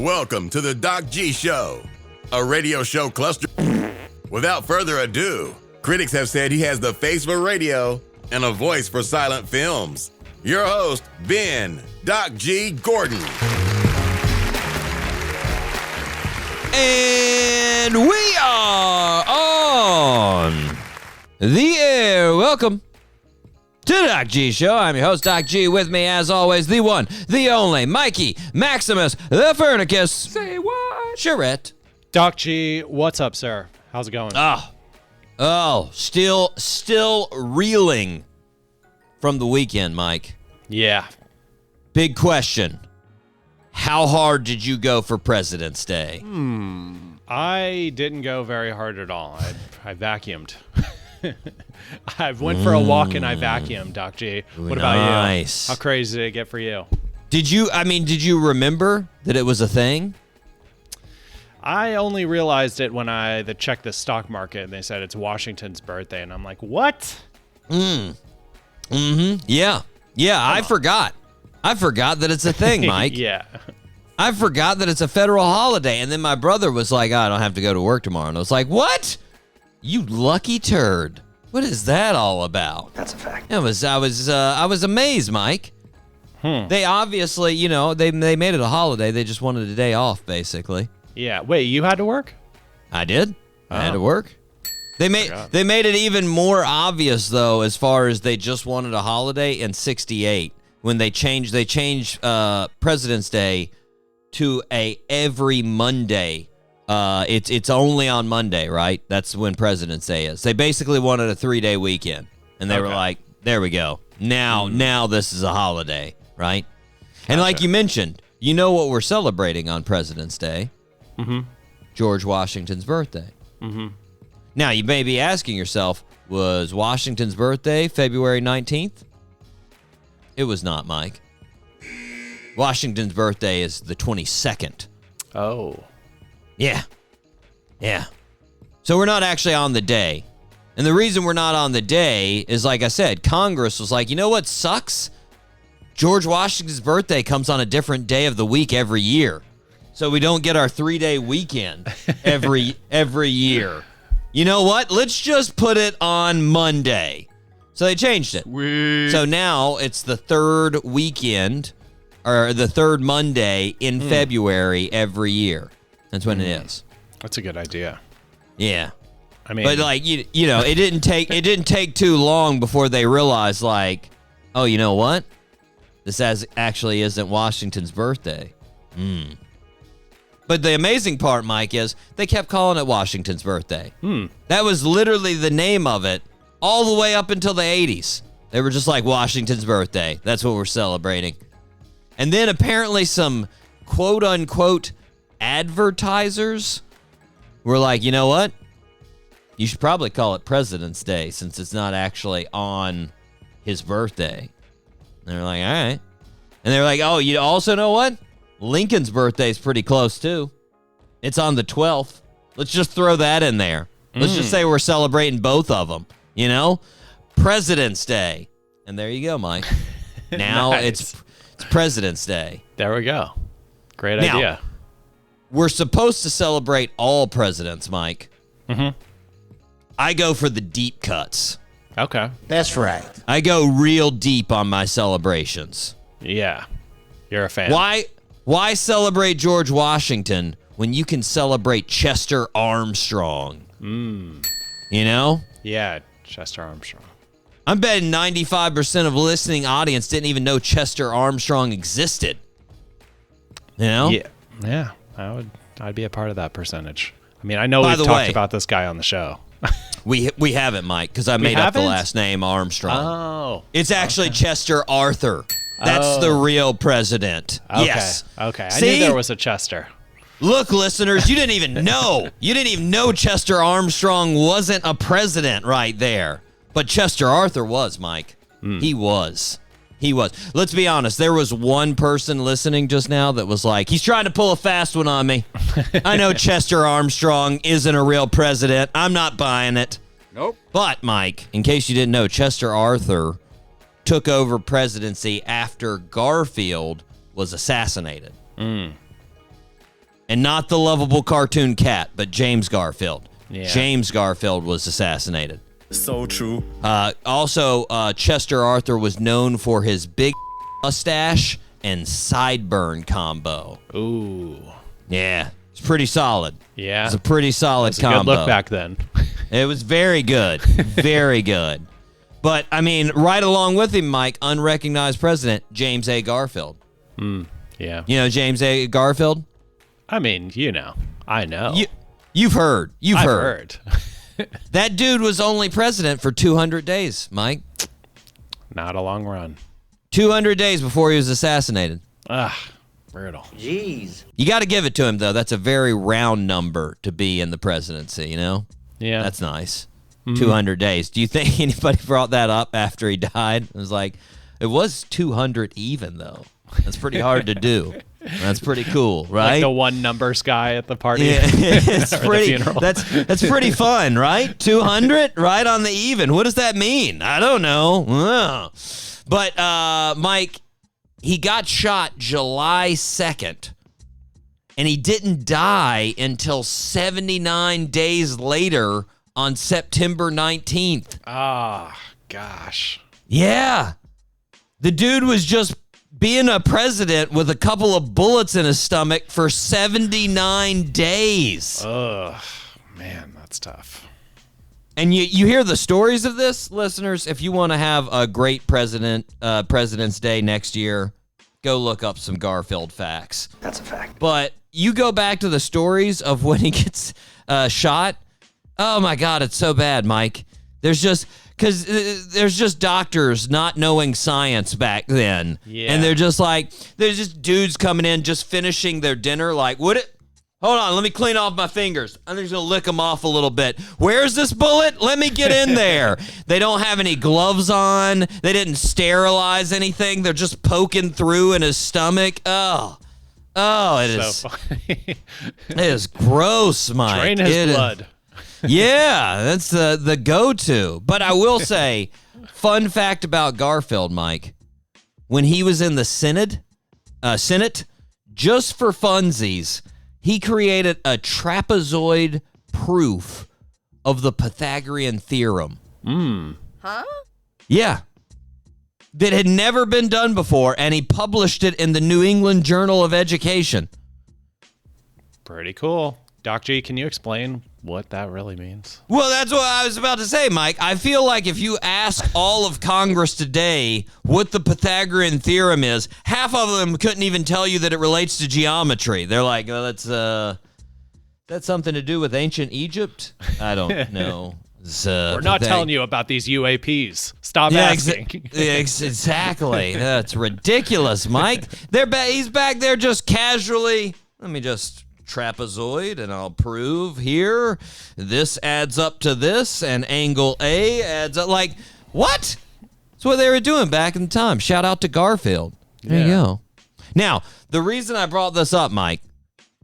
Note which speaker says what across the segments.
Speaker 1: Welcome to the Doc G Show, a radio show cluster. Without further ado, critics have said he has the face for radio and a voice for silent films. Your host, Ben Doc G Gordon.
Speaker 2: And we are on the air. Welcome to the Doc G Show. I'm your host, Doc G. With me, as always, the one, the only, Mikey Maximus, the Furnicus.
Speaker 3: Say what?
Speaker 2: Charette.
Speaker 3: Doc G, what's up, sir? How's it going?
Speaker 2: Still reeling from the weekend, Mike.
Speaker 3: Yeah.
Speaker 2: Big question. How hard did you go for President's Day?
Speaker 3: I didn't go very hard at all. I vacuumed. I went for a walk and I vacuumed, Doc G. What about
Speaker 2: Nice.
Speaker 3: you? How crazy did it get for you?
Speaker 2: Did you remember that it was a thing?
Speaker 3: I only realized it when I checked the stock market and they said it's Washington's birthday, and I'm like, what?
Speaker 2: Yeah. I forgot that it's a thing, Mike.
Speaker 3: Yeah.
Speaker 2: I forgot that it's a federal holiday. And then my brother was like, I don't have to go to work tomorrow. And I was like, what? You lucky turd. What is that all about?
Speaker 4: That's a fact.
Speaker 2: I was amazed, Mike. They obviously, they made it a holiday. They just wanted a day off, basically.
Speaker 3: Yeah. Wait, you had to work?
Speaker 2: I did. I had to work. They made it even more obvious, though, as far as they just wanted a holiday in '68 when they changed President's Day to a every Monday. It's only on Monday, right? That's when President's Day is. They basically wanted a 3-day weekend, and they were like, "There we go. Now this is a holiday, right?" And like you mentioned, you know what we're celebrating on President's Day? George Washington's birthday. Now, you may be asking yourself, was Washington's birthday February 19th? It was not, Mike. Washington's birthday is the 22nd.
Speaker 3: Oh.
Speaker 2: Yeah. So we're not actually on the day. And the reason we're not on the day is, like I said, Congress was like, you know what sucks? George Washington's birthday comes on a different day of the week every year. So we don't get our 3-day weekend every year. You know what? Let's just put it on Monday. So they changed it. So now it's the third weekend, or the third Monday in February every year. That's when it is.
Speaker 3: That's a good idea.
Speaker 2: Yeah.
Speaker 3: I mean,
Speaker 2: But like it didn't take too long before they realized, like, oh, you know what? This actually isn't Washington's birthday. But the amazing part, Mike, is they kept calling it Washington's birthday. That was literally the name of it all the way up until the 80s. They were just like, Washington's birthday. That's what we're celebrating. And then apparently some quote-unquote advertisers were like, you know what? You should probably call it President's Day since it's not actually on his birthday. And they're like, all right. And they're like, oh, you also know what? Lincoln's birthday is pretty close, too. It's on the 12th. Let's just throw that in there. Let's just say we're celebrating both of them, President's Day. And there you go, Mike. Now
Speaker 3: Nice.
Speaker 2: it's President's Day.
Speaker 3: there we go. Great
Speaker 2: Now,
Speaker 3: idea.
Speaker 2: We're supposed to celebrate all presidents, Mike. I go for the deep cuts.
Speaker 3: Okay.
Speaker 4: That's right.
Speaker 2: I go real deep on my celebrations.
Speaker 3: Yeah. You're a fan.
Speaker 2: Why celebrate George Washington when you can celebrate Chester Armstrong?
Speaker 3: Yeah, Chester Armstrong.
Speaker 2: I'm betting 95% of the listening audience didn't even know Chester Armstrong existed.
Speaker 3: Yeah. I'd be a part of that percentage. I mean, I know we've talked about this guy on the show.
Speaker 2: We haven't, Mike, because I made up the last name Armstrong.
Speaker 3: Oh.
Speaker 2: It's actually Chester Arthur. That's the real president.
Speaker 3: Okay.
Speaker 2: Yes.
Speaker 3: Okay. I
Speaker 2: See?
Speaker 3: knew there was a Chester.
Speaker 2: Look, listeners, you didn't even know. You didn't even know Chester Armstrong wasn't a president right there. But Chester Arthur was, Mike. He was. Let's be honest. There was one person listening just now that was like, he's trying to pull a fast one on me. I know Chester Armstrong isn't a real president. I'm not buying it.
Speaker 4: Nope.
Speaker 2: But, Mike, in case you didn't know, Chester Arthur took over presidency after Garfield was assassinated. And not the lovable cartoon cat, but James Garfield.
Speaker 3: Yeah.
Speaker 2: James Garfield was assassinated.
Speaker 4: So true.
Speaker 2: Also, Chester Arthur was known for his big mustache and sideburn combo.
Speaker 3: Ooh.
Speaker 2: Yeah, it's pretty solid.
Speaker 3: Yeah.
Speaker 2: It's a pretty solid
Speaker 3: That's
Speaker 2: combo.
Speaker 3: a good look back then.
Speaker 2: It was very good. Very good. But, I mean, right along with him, Mike, unrecognized president, James A. Garfield.
Speaker 3: Yeah.
Speaker 2: You know James A. Garfield?
Speaker 3: I mean, I know.
Speaker 2: You've heard. You've
Speaker 3: I've
Speaker 2: heard. That dude was only president for 200 days, Mike.
Speaker 3: Not a long run.
Speaker 2: 200 days before he was assassinated.
Speaker 3: Brutal.
Speaker 2: Jeez. You got to give it to him, though. That's a very round number to be in the presidency, you know?
Speaker 3: Yeah.
Speaker 2: That's nice. 200 days. Do you think anybody brought that up after he died? It was like, it was 200 even, though. That's pretty hard to do. That's pretty cool, right?
Speaker 3: Like the one numbers guy at the party.
Speaker 2: Yeah, it's
Speaker 3: or
Speaker 2: pretty.
Speaker 3: the funeral.
Speaker 2: That's pretty fun, right? 200, right on the even. What does that mean? I don't know. But Mike, he got shot July 2nd, and he didn't die until 79 days later on September 19th.
Speaker 3: Gosh.
Speaker 2: Yeah, the dude was just being a president with a couple of bullets in his stomach for 79 days.
Speaker 3: Ugh, man, that's tough.
Speaker 2: And you hear the stories of this, listeners. If you want to have a great President's Day next year, go look up some Garfield facts.
Speaker 5: That's a fact.
Speaker 2: But you go back to the stories of when he gets shot. Oh, my God, it's so bad, Mike. There's just doctors not knowing science back then.
Speaker 3: Yeah.
Speaker 2: And there's just dudes coming in just finishing their dinner like, hold on, let me clean off my fingers. I'm just going to lick them off a little bit. Where's this bullet? Let me get in there. They don't have any gloves on. They didn't sterilize anything. They're just poking through in his stomach. Oh, it is
Speaker 3: so funny.
Speaker 2: It is gross, Mike.
Speaker 3: Drain his blood.
Speaker 2: Yeah, that's the go-to. But I will say, fun fact about Garfield, Mike, when he was in the Senate, just for funsies, he created a trapezoid proof of the Pythagorean theorem.
Speaker 5: Huh?
Speaker 2: Yeah. That had never been done before, and he published it in the New England Journal of Education.
Speaker 3: Pretty cool. Doc G, can you explain what that really means?
Speaker 2: Well, that's what I was about to say, Mike. I feel like if you ask all of Congress today what the Pythagorean theorem is, half of them couldn't even tell you that it relates to geometry. They're like, oh, that's something to do with ancient Egypt? I don't know.
Speaker 3: We're not telling you about these UAPs. Stop asking.
Speaker 2: Exactly. That's ridiculous, Mike. He's back there just casually. Let me just trapezoid, and I'll prove here this adds up to this, and angle A adds up. Like, what? That's what they were doing back in the time. Shout out to Garfield. There you go. Now, the reason I brought this up, Mike,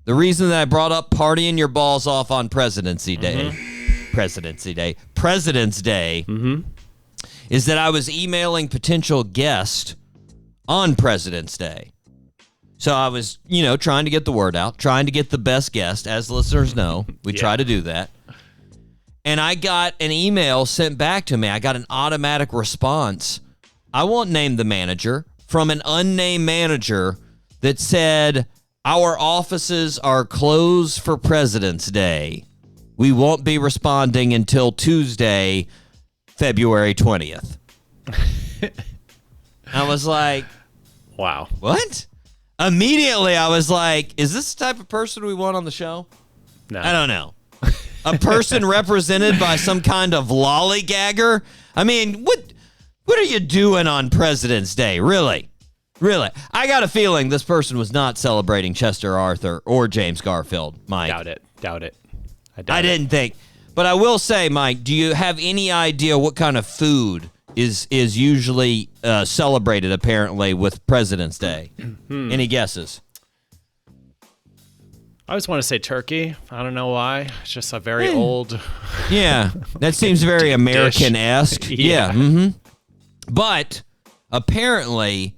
Speaker 2: the reason that I brought up partying your balls off on President's Day, is that I was emailing potential guests on President's Day. So I was, trying to get the word out, trying to get the best guest. As listeners know, we try to do that. And I got an email sent back to me. I got an automatic response. I won't name the manager, from an unnamed manager that said, our offices are closed for President's Day. We won't be responding until Tuesday, February 20th. I was like,
Speaker 3: wow.
Speaker 2: What? Immediately, I was like, is this the type of person we want on the show?
Speaker 3: No.
Speaker 2: I don't know. A person represented by some kind of lollygagger? I mean, what are you doing on President's Day? Really? I got a feeling this person was not celebrating Chester Arthur or James Garfield, Mike.
Speaker 3: Doubt it.
Speaker 2: I didn't think. But I will say, Mike, do you have any idea what kind of food is usually celebrated, apparently, with President's Day? Any guesses?
Speaker 3: I just want to say turkey. I don't know why. It's just a very old...
Speaker 2: Yeah, that seems very American-esque.
Speaker 3: Yeah.
Speaker 2: Mm-hmm. But apparently,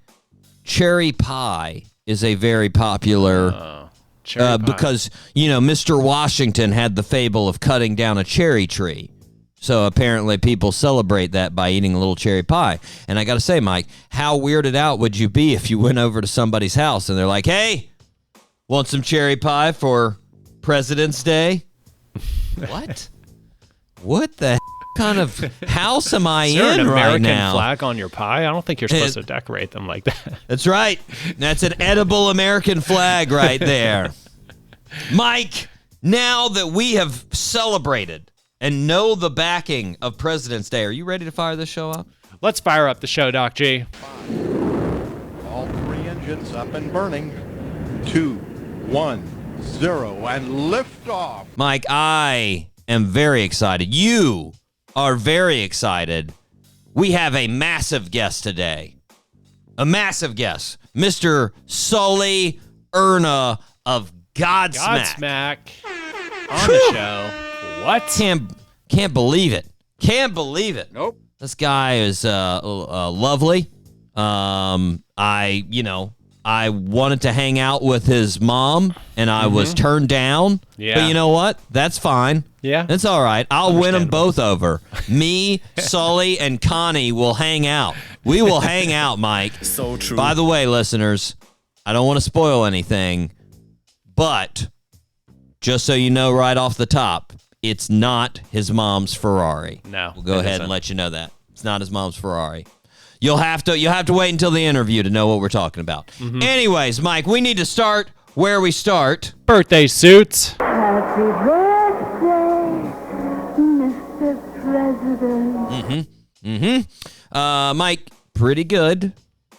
Speaker 2: cherry pie is a very popular because, Mr. Washington had the fable of cutting down a cherry tree. So apparently people celebrate that by eating a little cherry pie. And I got to say, Mike, how weirded out would you be if you went over to somebody's house and they're like, hey, want some cherry pie for President's Day? What? What the kind of house am I
Speaker 3: Is there
Speaker 2: in
Speaker 3: an
Speaker 2: right
Speaker 3: American
Speaker 2: now?
Speaker 3: flag on your pie? I don't think you're supposed to decorate them like that.
Speaker 2: That's right. That's an edible American flag right there. Mike, now that we have celebrated and know the backing of President's Day, are you ready to fire this show up?
Speaker 3: Let's fire up the show, Doc G.
Speaker 4: All 3 engines up and burning. 2, 1, 0, and lift off.
Speaker 2: Mike, I am very excited. You are very excited. We have a massive guest today. A massive guest. Mr. Sully Erna of Godsmack.
Speaker 3: Godsmack on the show. What?
Speaker 2: Can't believe it. Can't believe it.
Speaker 4: Nope.
Speaker 2: This guy is lovely. I wanted to hang out with his mom, and I was turned down.
Speaker 3: Yeah.
Speaker 2: But you know what? That's fine.
Speaker 3: Yeah.
Speaker 2: It's all right. I'll win them both over. Me, Sully, and Connie will hang out. We will hang out, Mike.
Speaker 5: So true.
Speaker 2: By the way, listeners, I don't want to spoil anything, but just so you know right off the top, it's not his mom's Ferrari.
Speaker 3: No,
Speaker 2: We'll go
Speaker 3: it
Speaker 2: ahead
Speaker 3: isn't.
Speaker 2: and let you know that. It's not his mom's Ferrari. You'll have to wait until the interview to know what we're talking about. Anyways, Mike, we need to start where we start.
Speaker 3: Birthday suits.
Speaker 6: Happy birthday, Mr. President.
Speaker 2: Mike, pretty good.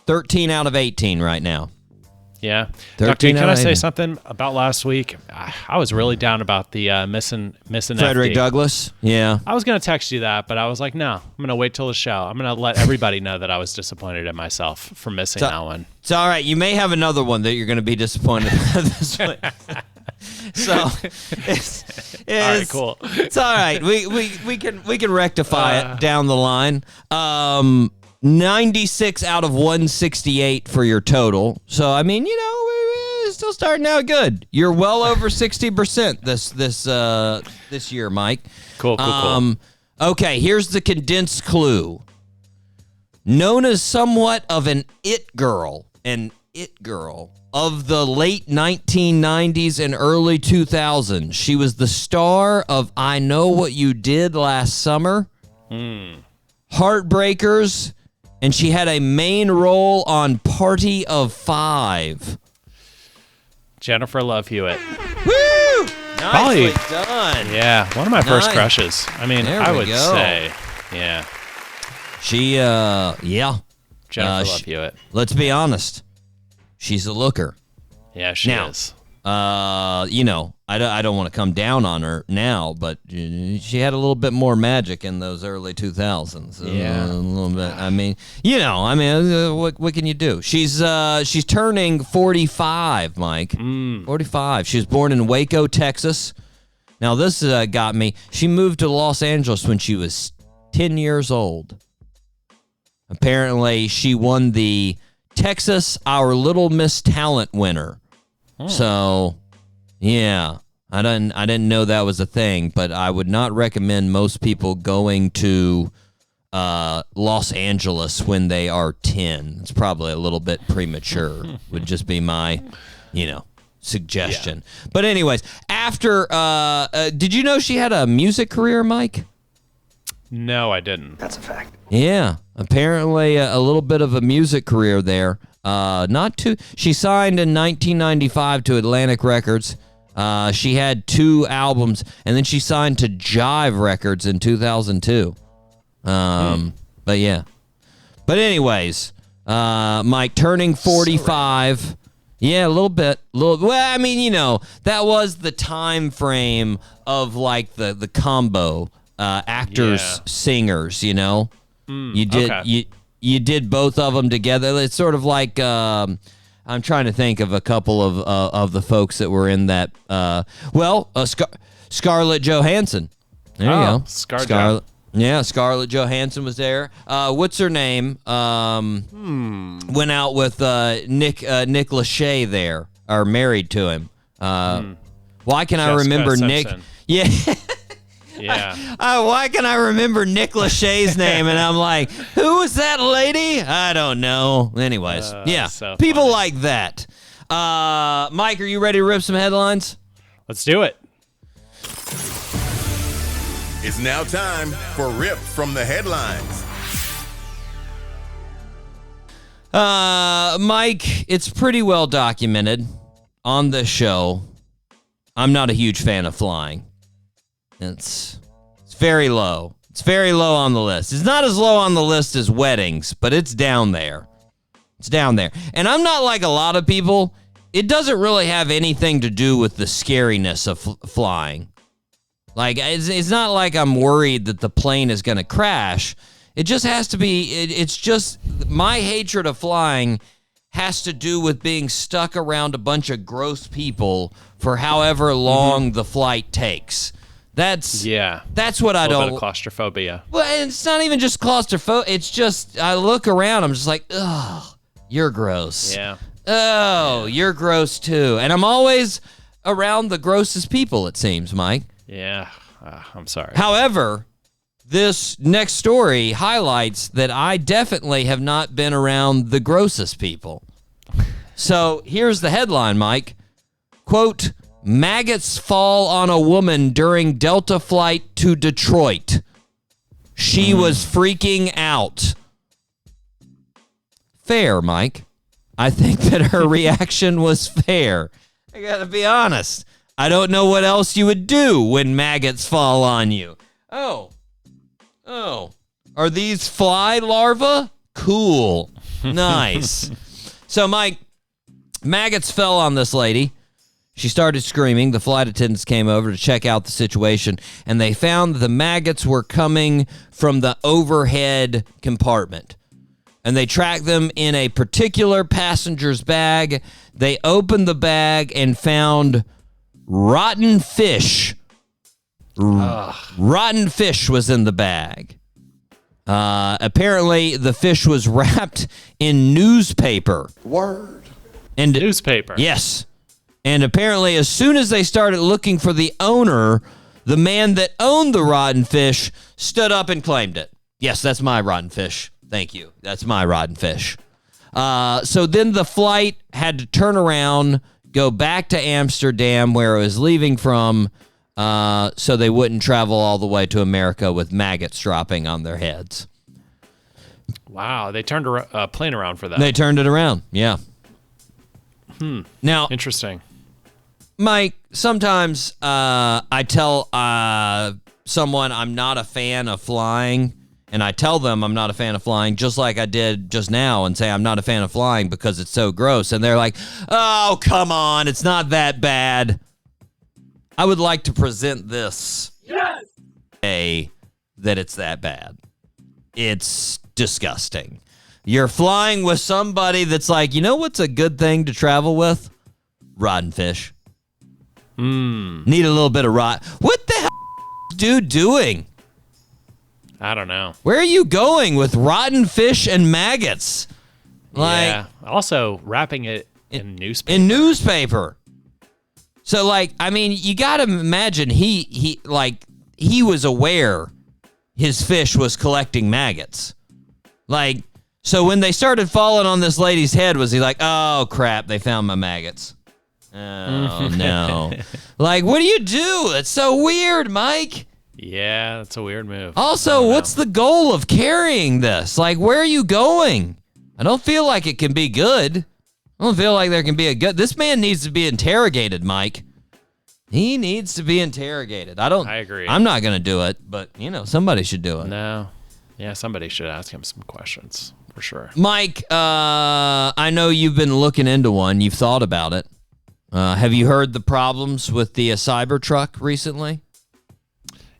Speaker 2: 13 out of 18 right now.
Speaker 3: Yeah.
Speaker 2: 13
Speaker 3: Doc G,
Speaker 2: out
Speaker 3: can
Speaker 2: of
Speaker 3: I say
Speaker 2: 18.
Speaker 3: something about last week? I was really down about the missing
Speaker 2: Frederick
Speaker 3: FD.
Speaker 2: Douglass? Yeah.
Speaker 3: I was going to text you that, but I was like, no, I'm going to wait till the show. I'm going to let everybody know that I was disappointed in myself for missing that one.
Speaker 2: It's all right. You may have another one that you're going to be disappointed with this week. So it's
Speaker 3: All right, cool.
Speaker 2: It's all right. We can rectify it down the line. 96 out of 168 for your total. So I mean, we're still starting out good. You're well over 60% this year, Mike.
Speaker 3: Cool.
Speaker 2: Okay, here's the condensed clue. Known as somewhat of an it girl of the late 1990s and early 2000s. She was the star of I Know What You Did Last Summer, Heartbreakers, and she had a main role on Party of Five.
Speaker 3: Jennifer Love Hewitt.
Speaker 2: Woo!
Speaker 3: Probably-
Speaker 2: Nicely done.
Speaker 3: Yeah, one of my first
Speaker 2: Nice.
Speaker 3: crushes. I mean,
Speaker 2: There
Speaker 3: I
Speaker 2: we
Speaker 3: would
Speaker 2: go.
Speaker 3: say, yeah,
Speaker 2: She,
Speaker 3: Jennifer Love
Speaker 2: she-
Speaker 3: Hewitt.
Speaker 2: let's be honest. She's a looker.
Speaker 3: Yeah, she
Speaker 2: Now,
Speaker 3: is.
Speaker 2: I don't want to come down on her now, but she had a little bit more magic in those early 2000s.
Speaker 3: Yeah.
Speaker 2: A little bit. I mean, what can you do? She's turning 45, Mike. 45. She was born in Waco, Texas. Now, this got me. She moved to Los Angeles when she was 10 years old. Apparently, she won the Texas Our Little Miss Talent winner. So, yeah, I didn't know that was a thing, but I would not recommend most people going to Los Angeles when they are 10. It's probably a little bit premature. Would just be my, suggestion. Yeah. But anyways, after did you know she had a music career, Mike?
Speaker 3: No, I didn't.
Speaker 5: That's a fact.
Speaker 2: Yeah, apparently a little bit of a music career there. She signed in 1995 to Atlantic Records. She had 2 albums, and then she signed to Jive Records in 2002. But yeah. But anyways, Mike turning 45. Yeah, a little bit. Well, I mean, that was the time frame of like the combo actors, singers. You did
Speaker 3: okay.
Speaker 2: you did both of them together. It's sort of like I'm trying to think of a couple of the folks that were in that. Scarlett Johansson. There you go.
Speaker 3: Scarlett.
Speaker 2: Yeah, Scarlett Johansson was there. What's her name? Went out with Nick Lachey there, or married to him. Why can I
Speaker 3: Jessica
Speaker 2: remember Nick?
Speaker 3: Simpson.
Speaker 2: Yeah.
Speaker 3: Yeah.
Speaker 2: Why can I remember Nick Lachey's name? And I'm like, who was that lady? I don't know. Anyways, yeah,
Speaker 3: so
Speaker 2: people
Speaker 3: funny.
Speaker 2: like that. Mike, are you ready to rip some headlines?
Speaker 3: Let's do it.
Speaker 1: It's now time for Rip from the Headlines.
Speaker 2: Mike, it's pretty well documented on this show. I'm not a huge fan of flying. It's very low. It's very low on the list. It's not as low on the list as weddings, but it's down there. It's down there. And I'm not like a lot of people. It doesn't really have anything to do with the scariness of flying. Like, it's not like I'm worried that the plane is going to crash. It just has to be, it's just, my hatred of flying has to do with being stuck around a bunch of gross people for however long the flight takes. That's what I don't.
Speaker 3: A little bit of claustrophobia.
Speaker 2: Well, and it's not even just claustrophobia. It's just, I look around, I'm just like, ugh, you're gross.
Speaker 3: Yeah.
Speaker 2: Oh, you're gross too. And I'm always around the grossest people, it seems, Mike.
Speaker 3: Yeah. I'm sorry.
Speaker 2: However, this next story highlights that I definitely have not been around the grossest people. So here's the headline, Mike. Quote, maggots fall on a woman during Delta flight to Detroit. She was freaking out. Fair, Mike. I think that her reaction was fair. I gotta be honest. I don't know what else you would do when maggots fall on you. Oh. Are these fly larvae? Cool. Nice. So, Mike, maggots fell on this lady. She started screaming. The flight attendants came over to check out the situation, and they found the maggots were coming from the overhead compartment. And they tracked them in a particular passenger's bag. They opened the bag and found rotten fish. Rotten fish was in the bag. Apparently, the fish was wrapped in newspaper.
Speaker 4: Word.
Speaker 2: And
Speaker 3: Newspaper.
Speaker 2: yes. And apparently, as soon as they started looking for the owner, the man that owned the rotten fish stood up and claimed it. Yes, that's my rotten fish. Thank you. That's my rotten fish. So then the flight had to turn around, go back to Amsterdam, where it was leaving from, so they wouldn't travel all the way to America with maggots dropping on their heads.
Speaker 3: Wow, they turned a plane around for that.
Speaker 2: They turned it around, yeah. Now,
Speaker 3: Interesting.
Speaker 2: Mike, sometimes I tell someone I'm not a fan of flying, and I tell them I'm not a fan of flying, just like I did just now, and say I'm not a fan of flying because it's so gross. And they're like, oh, come on, it's not that bad. I would like to present this. Yes! That it's that bad. It's disgusting. You're flying with somebody that's like, you know what's a good thing to travel with? Rotten fish. Need a little bit of rot. What the hell is dude doing?
Speaker 3: I don't know.
Speaker 2: Where are you going with rotten fish and maggots?
Speaker 3: Yeah. Also, wrapping it in newspaper.
Speaker 2: In newspaper. So, like, I mean, you got to imagine he was aware his fish was collecting maggots. Like, so when they started falling on this lady's head, was he like, oh, crap, they found my maggots. Oh, no. Like, what do you do? It's so weird, Mike.
Speaker 3: Yeah, that's a weird move.
Speaker 2: Also, what's the goal of carrying this? Like, where are you going? I don't feel like it can be good. I don't feel like there can be a good... This man needs to be interrogated, Mike. He needs to be interrogated. I
Speaker 3: agree.
Speaker 2: I'm not going to do it, but, you know, somebody should do it.
Speaker 3: No. Yeah, somebody should ask him some questions, for sure.
Speaker 2: Mike, I know you've been looking into one. You've thought about it. Have you heard the problems with the Cybertruck recently?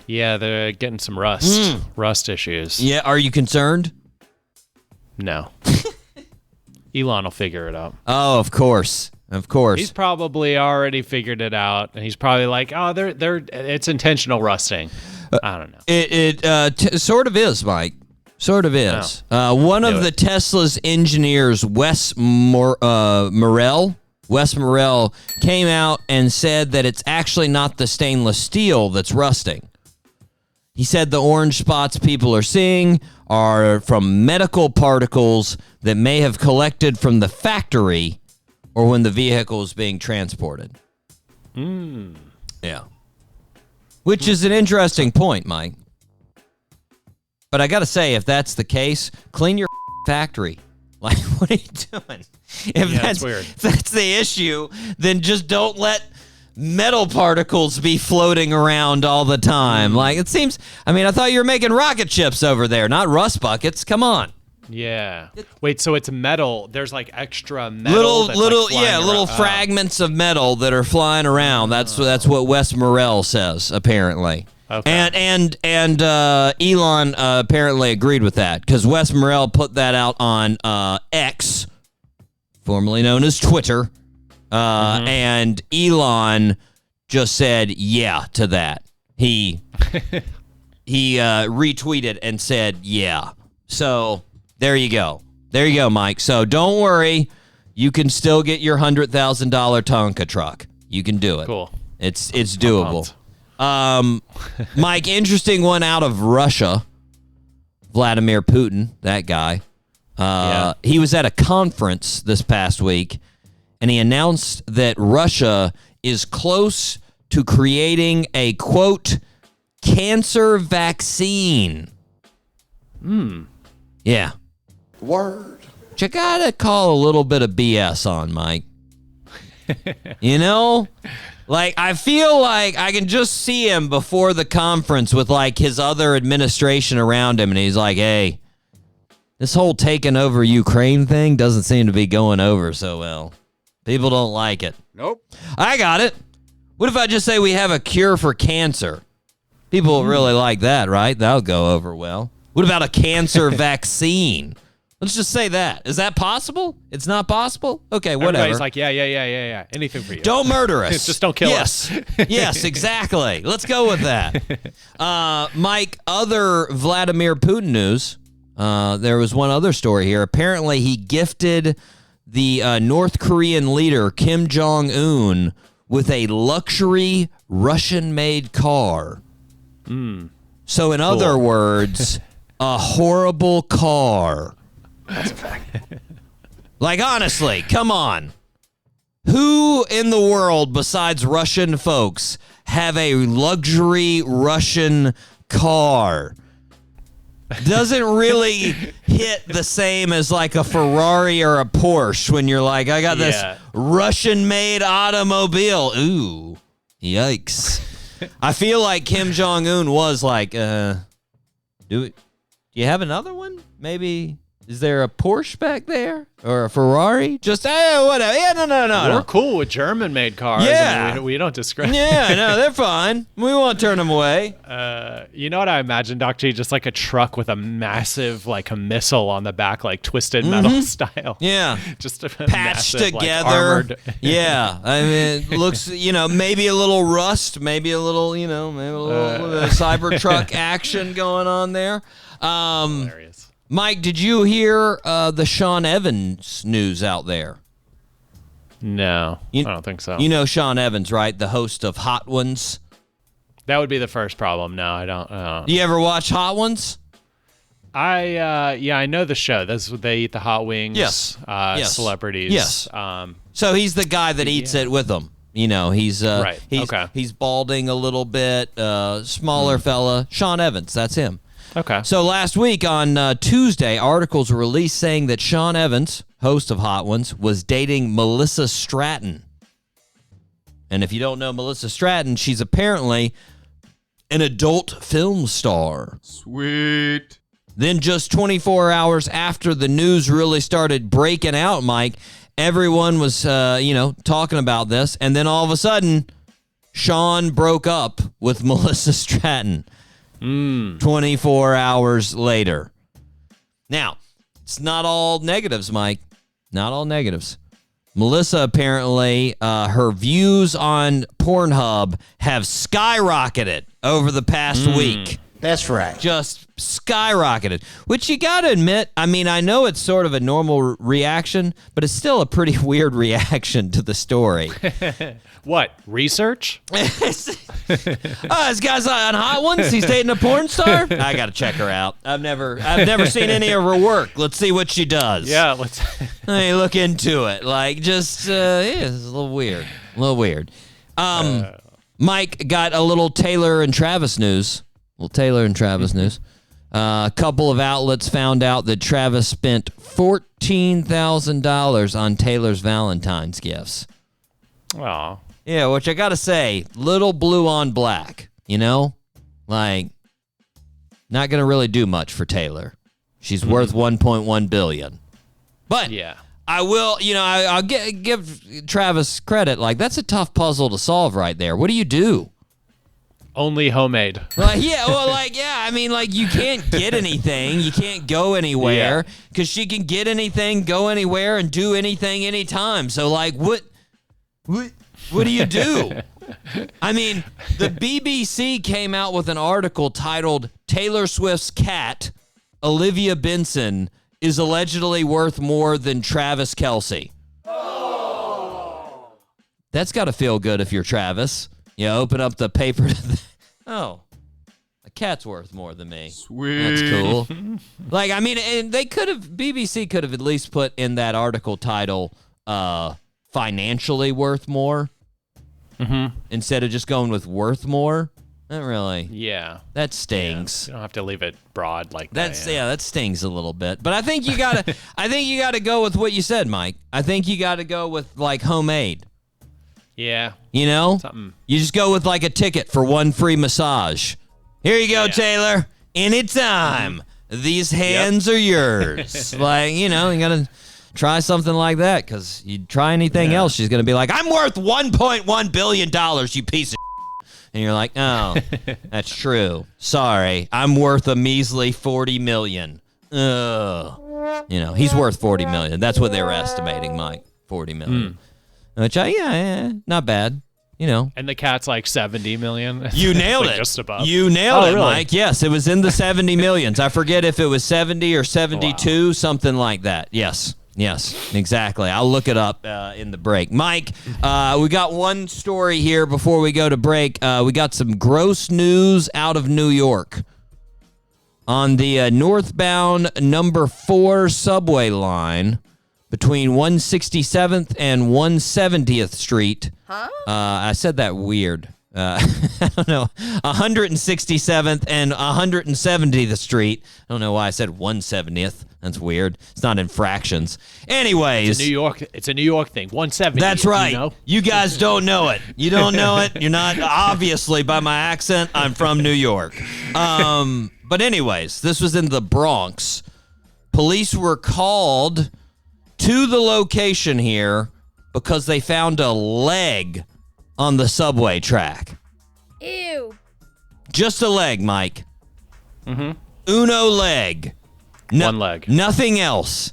Speaker 3: Yeah, they're getting some rust issues.
Speaker 2: Yeah, are you concerned?
Speaker 3: No. Elon will figure it out.
Speaker 2: Oh, of course. Of course.
Speaker 3: He's probably already figured it out, and he's probably like, "Oh, it's intentional rusting." I don't know.
Speaker 2: It sort of is, Mike. Sort of is. One of the Tesla's engineers, Wes Morrell, Wes Morrell came out and said that it's actually not the stainless steel that's rusting. He said the orange spots people are seeing are from medical particles that may have collected from the factory or when the vehicle is being transported. Yeah. Which is an interesting point, Mike. But I got to say, if that's the case, clean your factory. Like, what are you doing? If that's the issue, then just don't let metal particles be floating around all the time. Like, it seems, I thought you were making rocket ships over there, not rust buckets. Come on.
Speaker 3: Yeah. Wait, so it's metal. There's like extra metal.
Speaker 2: Little fragments of metal that are flying around. That's what Wes Morrell says, apparently. Okay. And Elon apparently agreed with that because Wes Morrell put that out on X, formerly known as Twitter, and Elon just said yeah to that. He retweeted and said yeah. So there you go, Mike. So don't worry, you can still get your $100,000 Tonka truck. You can do it.
Speaker 3: Cool.
Speaker 2: It's doable. Mike, interesting one out of Russia. Vladimir Putin, that guy. He was at a conference this past week, and he announced that Russia is close to creating a, quote, cancer vaccine. Yeah.
Speaker 4: Word.
Speaker 2: Which I gotta call a little bit of BS on, Mike. You know? Like, I feel like I can just see him before the conference with, like, his other administration around him, and he's like, hey, this whole taking over Ukraine thing doesn't seem to be going over so well. People don't like it.
Speaker 4: Nope.
Speaker 2: I got it. What if I just say we have a cure for cancer? People really like that, right? That'll go over well. What about a cancer vaccine? Let's just say that. Is that possible? It's not possible? Okay, whatever.
Speaker 3: Everybody's like, yeah. Anything for you.
Speaker 2: Don't murder us.
Speaker 3: Just don't kill us.
Speaker 2: Yes, exactly. Let's go with that. Mike, other Vladimir Putin news. There was one other story here. Apparently, he gifted the North Korean leader, Kim Jong-un, with a luxury Russian-made car. So, in other words, a horrible car.
Speaker 4: That's a fact.
Speaker 2: Like, honestly, come on. Who in the world besides Russian folks have a luxury Russian car? Doesn't really hit the same as like a Ferrari or a Porsche when you're like, I got this Russian-made automobile. Ooh, yikes. I feel like Kim Jong-un was like, do you have another one? Maybe... Is there a Porsche back there? Or a Ferrari? Just, whatever. Yeah, no.
Speaker 3: We're cool with German-made cars.
Speaker 2: Yeah.
Speaker 3: We don't discriminate.
Speaker 2: Yeah, no, they're fine. We won't turn them away.
Speaker 3: You know what I imagine, Dr. G? Just like a truck with a massive, like a missile on the back, like Twisted Metal style.
Speaker 2: Yeah.
Speaker 3: Just a
Speaker 2: patched
Speaker 3: massive,
Speaker 2: together.
Speaker 3: Like, armored.
Speaker 2: Yeah. I mean, it looks, maybe a little rust, maybe a little, maybe a little Cybertruck action going on there.
Speaker 3: Hilarious.
Speaker 2: Mike, did you hear the Sean Evans news out there?
Speaker 3: No, I don't think so.
Speaker 2: You know Sean Evans, right? The host of Hot Ones.
Speaker 3: That would be the first problem. No, I don't.
Speaker 2: Do you ever watch Hot Ones?
Speaker 3: I know the show. That's what they eat the hot wings.
Speaker 2: Yes.
Speaker 3: Celebrities.
Speaker 2: Yes. So he's the guy that eats it with them. He's
Speaker 3: right.
Speaker 2: He's balding a little bit, smaller fella. Sean Evans, that's him.
Speaker 3: Okay.
Speaker 2: So last week on Tuesday, articles were released saying that Sean Evans, host of Hot Ones, was dating Melissa Stratton. And if you don't know Melissa Stratton, she's apparently an adult film star.
Speaker 4: Sweet.
Speaker 2: Then just 24 hours after the news really started breaking out, Mike, everyone was, talking about this. And then all of a sudden, Sean broke up with Melissa Stratton. 24 hours later. Now, it's not all negatives, Mike. Not all negatives. Melissa, apparently, her views on Pornhub have skyrocketed over the past week.
Speaker 5: That's right.
Speaker 2: Just skyrocketed, which you got to admit, I mean, I know it's sort of a normal reaction, but it's still a pretty weird reaction to the story.
Speaker 3: What, research?
Speaker 2: This guy's on Hot Ones. He's dating a porn star. I got to check her out. I've never seen any of her work. Let's see what she does.
Speaker 3: Yeah, let's.
Speaker 2: Let me look into it. Like, just, yeah, it's a little weird. Mike got a little Taylor and Travis news. A couple of outlets found out that Travis spent $14,000 on Taylor's Valentine's gifts.
Speaker 3: Aw.
Speaker 2: Yeah, which I gotta say, little blue on black, you know? Like, not gonna really do much for Taylor. She's worth $1.1 billion. But
Speaker 3: Yeah.
Speaker 2: I will, I'll give Travis credit. Like, that's a tough puzzle to solve right there. What do you do?
Speaker 3: Only homemade.
Speaker 2: Like, yeah, well, like, yeah, I mean, like, you can't get anything. You can't go anywhere because she can get anything, go anywhere, and do anything anytime. So, like, what do you do? I mean, the BBC came out with an article titled Taylor Swift's cat, Olivia Benson, is allegedly worth more than Travis Kelce. That's got to feel good if you're Travis. You open up the paper. A cat's worth more than me.
Speaker 5: Sweet.
Speaker 2: That's cool. Like, I mean, and BBC could have at least put in that article title, financially worth more. Mm-hmm. Instead of just going with worth more. Not really.
Speaker 3: Yeah.
Speaker 2: That stings.
Speaker 3: You don't have to leave it broad like
Speaker 2: That
Speaker 3: that.
Speaker 2: stings a little bit. But I think you gotta go with what you said, Mike. I think you gotta go with like homemade.
Speaker 3: Yeah.
Speaker 2: You know?
Speaker 3: Something.
Speaker 2: You just go with like a ticket for one free massage. Here you go, Taylor. Anytime. These hands are yours. Like, you gotta try something like that, because you try anything else, she's gonna be like, I'm worth $1.1 billion, you piece of shit. And you're like, oh, that's true. Sorry, I'm worth a measly $40 million. Ugh. He's worth $40 million. That's what they were estimating, Mike. $40 million. Which, not bad.
Speaker 3: And the cat's like 70 million.
Speaker 2: You nailed
Speaker 3: like
Speaker 2: it.
Speaker 3: Just above.
Speaker 2: You nailed it,
Speaker 3: really?
Speaker 2: Mike. Yes, it was in the 70 millions. I forget if it was 70 or 72, something like that. Yes, exactly. I'll look it up in the break. Mike, we got one story here before we go to break. We got some gross news out of New York. On the northbound number 4 subway line between 167th and 170th Street. Huh? I said that weird. I don't know. 167th and 170th Street. I don't know why I said 170th. That's weird. It's not in fractions. Anyways.
Speaker 3: It's a New York thing. 170.
Speaker 2: That's right. You guys don't know it. You don't know it. You're not, obviously, by my accent, I'm from New York. But anyways, this was in the Bronx. Police were called to the location here because they found a leg on the subway track.
Speaker 7: Ew.
Speaker 2: Just a leg, Mike. Mm-hmm. Uno leg.
Speaker 3: One leg.
Speaker 2: Nothing else.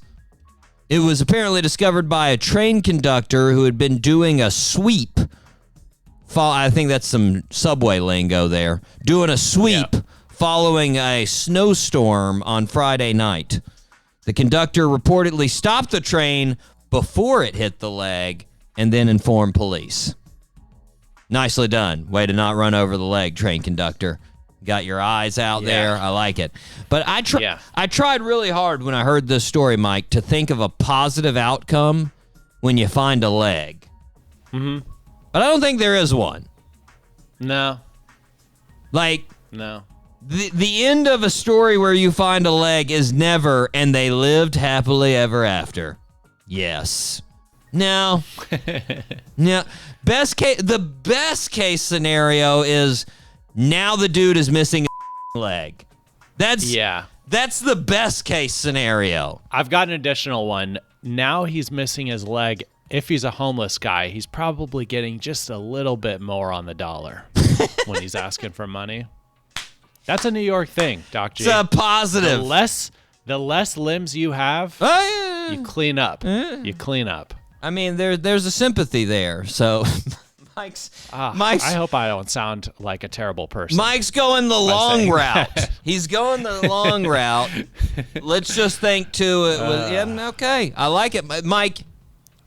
Speaker 2: It was apparently discovered by a train conductor who had been doing a sweep. I think that's some subway lingo there. Doing a sweep following a snowstorm on Friday night. The conductor reportedly stopped the train before it hit the leg and then informed police. Nicely done. Way to not run over the leg, train conductor. Got your eyes out there. I like it. But I tried really hard when I heard this story, Mike, to think of a positive outcome when you find a leg. Mm-hmm. But I don't think there is one.
Speaker 3: No.
Speaker 2: No. The end of a story where you find a leg is never, and they lived happily ever after. Yes. No. No. The best case scenario is now the dude is missing a leg. That's the best case scenario.
Speaker 3: I've got an additional one. Now he's missing his leg. If he's a homeless guy, he's probably getting just a little bit more on the dollar when he's asking for money. That's a New York thing, Doc G.
Speaker 2: It's a positive.
Speaker 3: The less limbs you have, you clean up. You clean up.
Speaker 2: I mean, there's a sympathy there. So,
Speaker 3: I hope I don't sound like a terrible person.
Speaker 2: Mike's going the long
Speaker 3: saying
Speaker 2: route. He's going the long route. Let's just think, too. It was, okay. I like it. Mike,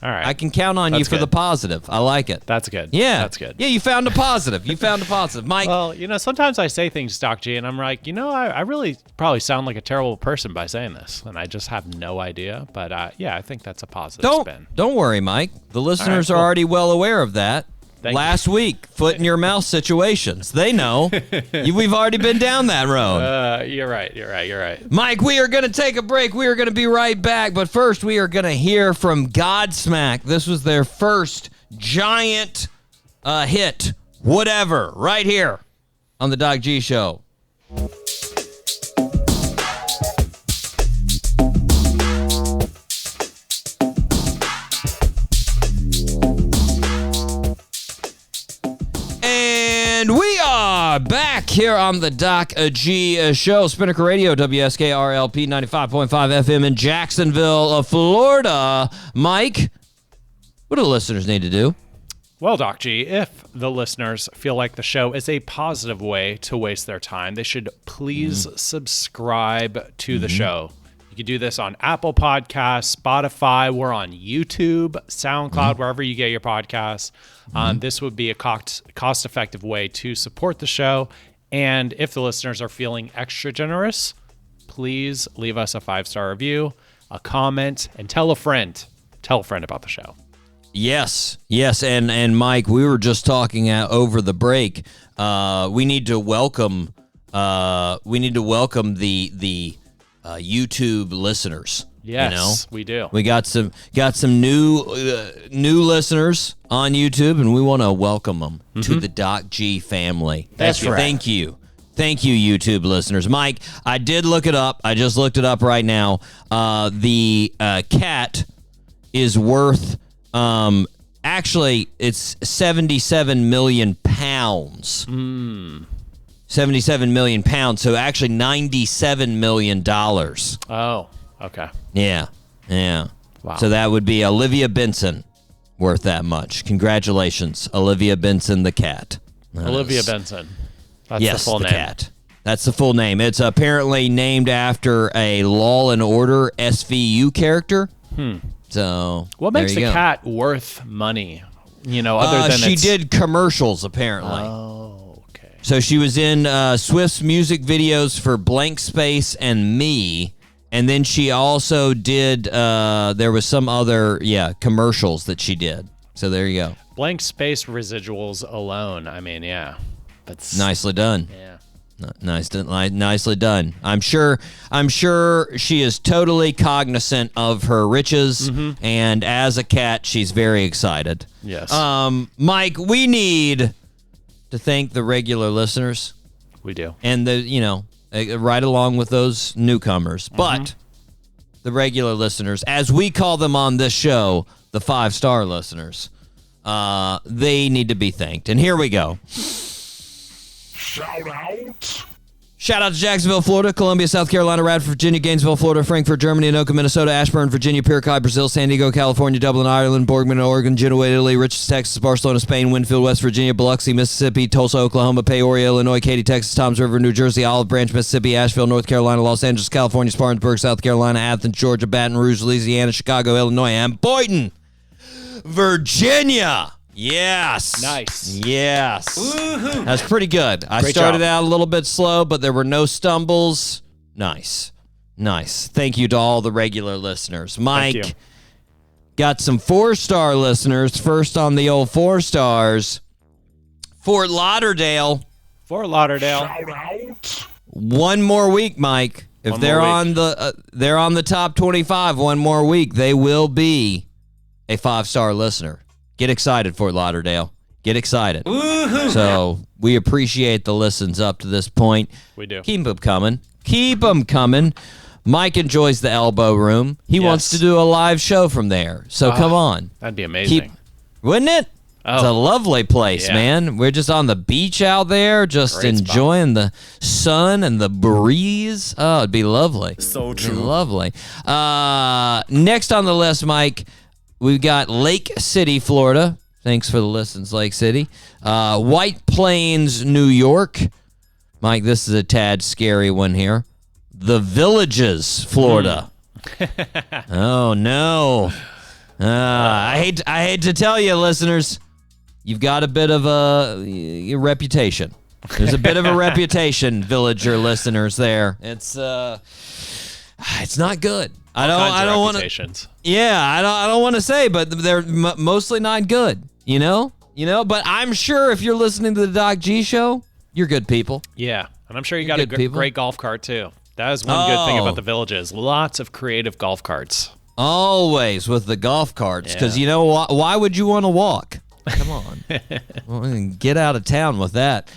Speaker 3: all right.
Speaker 2: I can count on you for the positive. I like it.
Speaker 3: That's good.
Speaker 2: Yeah.
Speaker 3: That's good.
Speaker 2: Yeah, you found a positive. Mike.
Speaker 3: Well, sometimes I say things, Doc G, and I'm like, I really probably sound like a terrible person by saying this, and I just have no idea. But, I think that's a positive spin.
Speaker 2: Don't worry, Mike. The listeners
Speaker 3: cool.
Speaker 2: are already well aware of that. Last week, foot in your mouth situations. They know. We've already been down that road.
Speaker 3: You're right.
Speaker 2: Mike, we are going to take a break. We are going to be right back. But first, we are going to hear from Godsmack. This was their first giant hit, whatever, right here on the Doc G Show. And we are back here on the Doc G Show. Spinnaker Radio, WSKRLP 95.5 FM in Jacksonville, Florida. Mike, what do the listeners need to do?
Speaker 3: Well, Doc G, if the listeners feel like the show is a positive way to waste their time, they should please subscribe to the show. You can do this on Apple Podcasts, Spotify. We're on YouTube, SoundCloud, wherever you get your podcasts. This would be a cost-effective way to support the show. And if the listeners are feeling extra generous, please leave us a 5-star review, a comment, and tell a friend. Tell a friend about the show.
Speaker 2: Yes. And Mike, we were just talking over the break. We need to welcome the YouTube listeners.
Speaker 3: Yes, we do.
Speaker 2: We got some new listeners on YouTube, and we want to welcome them to the Doc G family.
Speaker 5: That's right.
Speaker 2: Thank you, YouTube listeners. Mike, I did look it up. I just looked it up right now. The cat is worth, actually, it's 77 million pounds. 77 million pounds, so actually $97 million.
Speaker 3: Oh, okay.
Speaker 2: Yeah.
Speaker 3: Wow.
Speaker 2: So that would be Olivia Benson worth that much. Congratulations, Olivia Benson the cat.
Speaker 3: Olivia Benson. That's
Speaker 2: Yes,
Speaker 3: the full name.
Speaker 2: cat. That's the full name. It's apparently named after a Law and Order SVU character. So
Speaker 3: What makes
Speaker 2: there you
Speaker 3: the
Speaker 2: go.
Speaker 3: cat worth money? Other than
Speaker 2: she did commercials apparently.
Speaker 3: Oh, okay.
Speaker 2: So she was in Swift's music videos for Blank Space and Me. And then she also did, there was some other, commercials that she did. So there you go.
Speaker 3: Blank Space residuals alone. I mean, yeah. That's
Speaker 2: Nicely done.
Speaker 3: Yeah.
Speaker 2: Nicely done. I'm sure she is totally cognizant of her riches. And as a cat, she's very excited.
Speaker 3: Yes.
Speaker 2: Mike, we need to thank the regular listeners.
Speaker 3: We do.
Speaker 2: And right along with those newcomers. But the regular listeners, as we call them on this show, the 5-star listeners, they need to be thanked. And here we go.
Speaker 7: Shoutouts.
Speaker 2: Shout out to Jacksonville, Florida, Columbia, South Carolina, Radford, Virginia, Gainesville, Florida, Frankfurt, Germany, Anoka, Minnesota, Ashburn, Virginia, Piracai, Brazil, San Diego, California, Dublin, Ireland, Borgman, Oregon, Genoa, Italy, Richards, Texas, Barcelona, Spain, Winfield, West Virginia, Biloxi, Mississippi, Tulsa, Oklahoma, Peoria, Illinois, Katy, Texas, Toms River, New Jersey, Olive Branch, Mississippi, Asheville, North Carolina, Los Angeles, California, Spartanburg, South Carolina, Athens, Georgia, Baton Rouge, Louisiana, Chicago, Illinois, and Boynton, Virginia. Yes.
Speaker 3: Nice.
Speaker 2: Yes. Woo-hoo. That's pretty good. I
Speaker 3: Great
Speaker 2: started
Speaker 3: job.
Speaker 2: out a little bit slow, but there were no stumbles. Nice. Thank you to all the regular listeners. Mike,
Speaker 3: Thank you.
Speaker 2: got some 4-star listeners. First on the old 4 stars. Fort Lauderdale.
Speaker 3: Fort Lauderdale.
Speaker 7: Shoutouts.
Speaker 2: One more week, Mike. If
Speaker 3: One
Speaker 2: they're
Speaker 3: more
Speaker 2: on they're on the top 25 one more week, they will be a 5-star listener. Get excited, Fort Lauderdale. Get excited. Woo-hoo. So we appreciate the listens up to this point.
Speaker 3: We do.
Speaker 2: Keep them coming. Mike enjoys the Elbow Room. He wants to do a live show from there. So come on.
Speaker 3: That'd be amazing.
Speaker 2: Wouldn't it?
Speaker 3: Oh.
Speaker 2: It's a lovely place,
Speaker 3: Yeah.
Speaker 2: man. We're just on the beach out there, just
Speaker 3: Great spot.
Speaker 2: enjoying the sun and the breeze. Oh, it'd be lovely.
Speaker 7: So
Speaker 2: It'd be
Speaker 7: true.
Speaker 2: lovely. Next on the list, Mike, we've got Lake City, Florida. Thanks for the listens, Lake City. White Plains, New York. Mike, this is a tad scary one here. The Villages, Florida. Oh, no. I hate to tell you, listeners, you've got a bit of a reputation. There's a bit of a reputation, Villager listeners. There, it's not good. I don't want to. Yeah, I don't want to say, but they're mostly not good. You know. But I'm sure if you're listening to the Doc G Show, you're good people.
Speaker 3: Yeah, and I'm sure you got a great golf cart too. That is one good thing about the Villages. Lots of creative golf carts. Always
Speaker 2: with the golf carts, because you know why would you want to walk? Come on. Well, get out of town with that.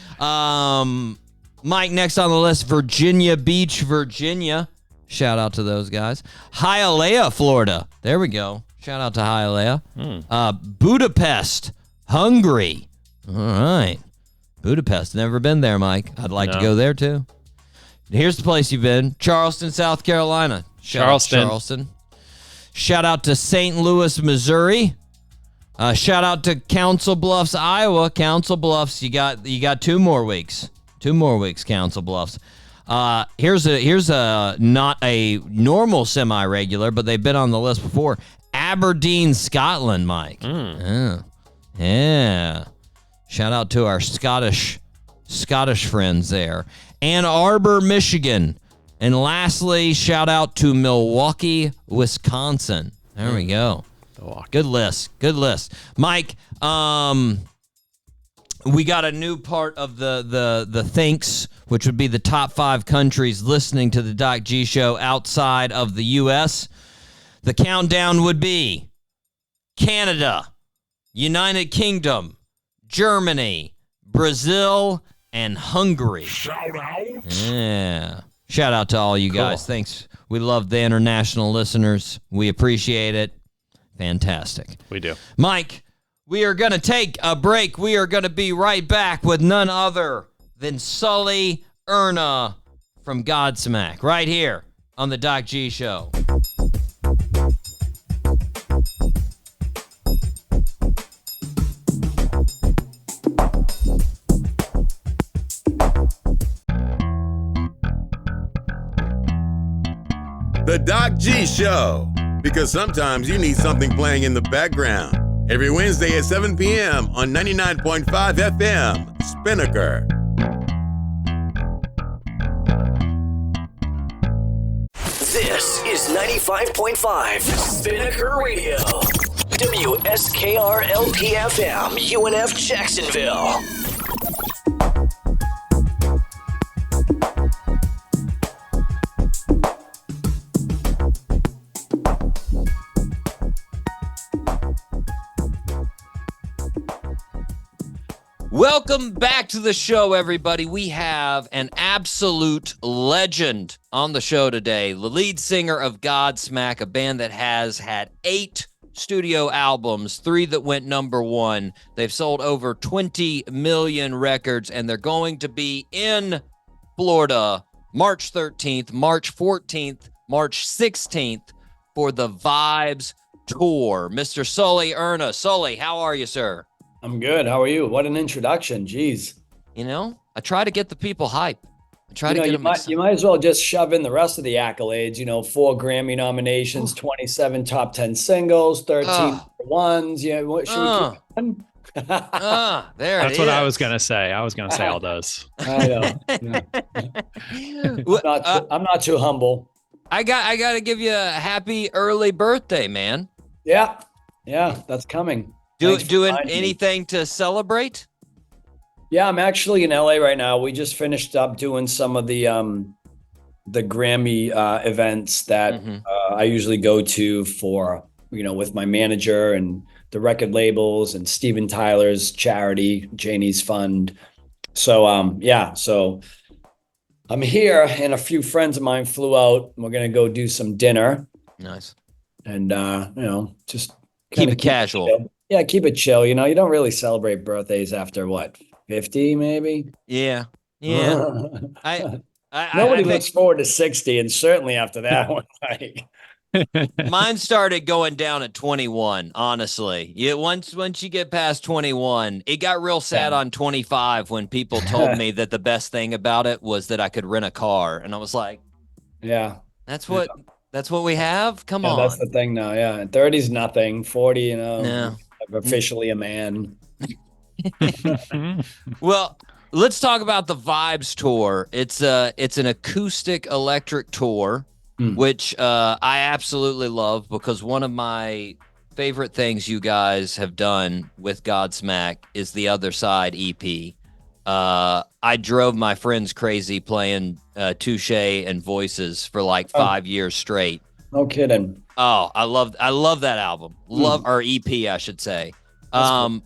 Speaker 2: Mike, next on the list, Virginia Beach, Virginia. Shout out to those guys. Hialeah, Florida. There we go. Shout out to Hialeah. Budapest, Hungary. All right. Budapest. Never been there, Mike. I'd like to go there, too. Here's the place you've been. Charleston, South Carolina. Charleston. Shout out to St. Louis, Missouri. Shout out to Council Bluffs, Iowa. Council Bluffs, you got 2 more weeks. 2 more weeks, Council Bluffs. Here's a not a normal semi-regular, but they've been on the list before. Aberdeen, Scotland, Mike. Yeah. Shout out to our Scottish friends there. Ann Arbor, Michigan. And lastly, shout out to Milwaukee, Wisconsin. There we go. Good list. Mike, we got a new part of the thanks, which would be the top 5 countries listening to the Doc G Show outside of the U.S. The countdown would be Canada, United Kingdom, Germany, Brazil, and Hungary.
Speaker 7: Shoutouts.
Speaker 2: Yeah. Shout out to all you guys. Cool. Thanks. We love the international listeners. We appreciate it. Fantastic.
Speaker 3: We do.
Speaker 2: Mike, we are going to take a break. We are going to be right back with none other than Sully Erna from Godsmack right here on the Doc G Show.
Speaker 1: The Doc G Show. Because sometimes you need something playing in the background. Every Wednesday at 7 p.m. on 99.5 FM, Spinnaker.
Speaker 5: This is 95.5 Spinnaker Radio. WSKR-LP-FM, UNF Jacksonville.
Speaker 2: Welcome back to the show, everybody. We have an absolute legend on the show today, the lead singer of Godsmack, a band that has had 8 studio albums, 3 that went number 1. They've sold over 20 million records, and they're going to be in Florida March 13th, March 14th, March 16th for the Vibez tour. Mr. Sully Erna. Sully, how are you, sir?
Speaker 8: I'm good. How are you? What an introduction. Jeez.
Speaker 2: You know, I try to get the people hype. I try to get them excited.
Speaker 8: You might as well just shove in the rest of the accolades. 4 Grammy nominations, 27 top 10 singles, 13 ones. Yeah, what should we keep on?
Speaker 2: There
Speaker 3: That's what I was going to say. I was going to say all those.
Speaker 8: I know. I'm not too humble.
Speaker 2: I got to give you a happy early birthday, man.
Speaker 8: Yeah, that's coming.
Speaker 2: Doing anything to celebrate?
Speaker 8: Yeah, I'm actually in LA right now. We just finished up doing some of the Grammy events that I usually go to for, with my manager and the record labels and Steven Tyler's charity, Janie's Fund. So, so I'm here and a few friends of mine flew out. We're going to go do some dinner.
Speaker 2: Nice.
Speaker 8: And, just
Speaker 2: keep it casual.
Speaker 8: Yeah, keep it chill. You don't really celebrate birthdays after 50 maybe?
Speaker 2: Yeah.
Speaker 8: Nobody looks forward to 60, and certainly after that one.
Speaker 2: Mine started going down at 21, honestly. Once you get past 21, it got real sad on 25 when people told me that the best thing about it was that I could rent a car. And I was like,
Speaker 8: Yeah.
Speaker 2: that's what we have? Come on.
Speaker 8: That's the thing now. Yeah. And 30's nothing. 40,
Speaker 2: No.
Speaker 8: I'm officially a man.
Speaker 2: Well, let's talk about the Vibez tour. It's an acoustic electric tour, which I absolutely love, because one of my favorite things you guys have done with Godsmack is the Other Side EP. I drove my friends crazy playing Touche and Voices for like 5 years straight.
Speaker 8: No kidding.
Speaker 2: Oh, I love that album. Love our EP, I should say.
Speaker 8: Cool.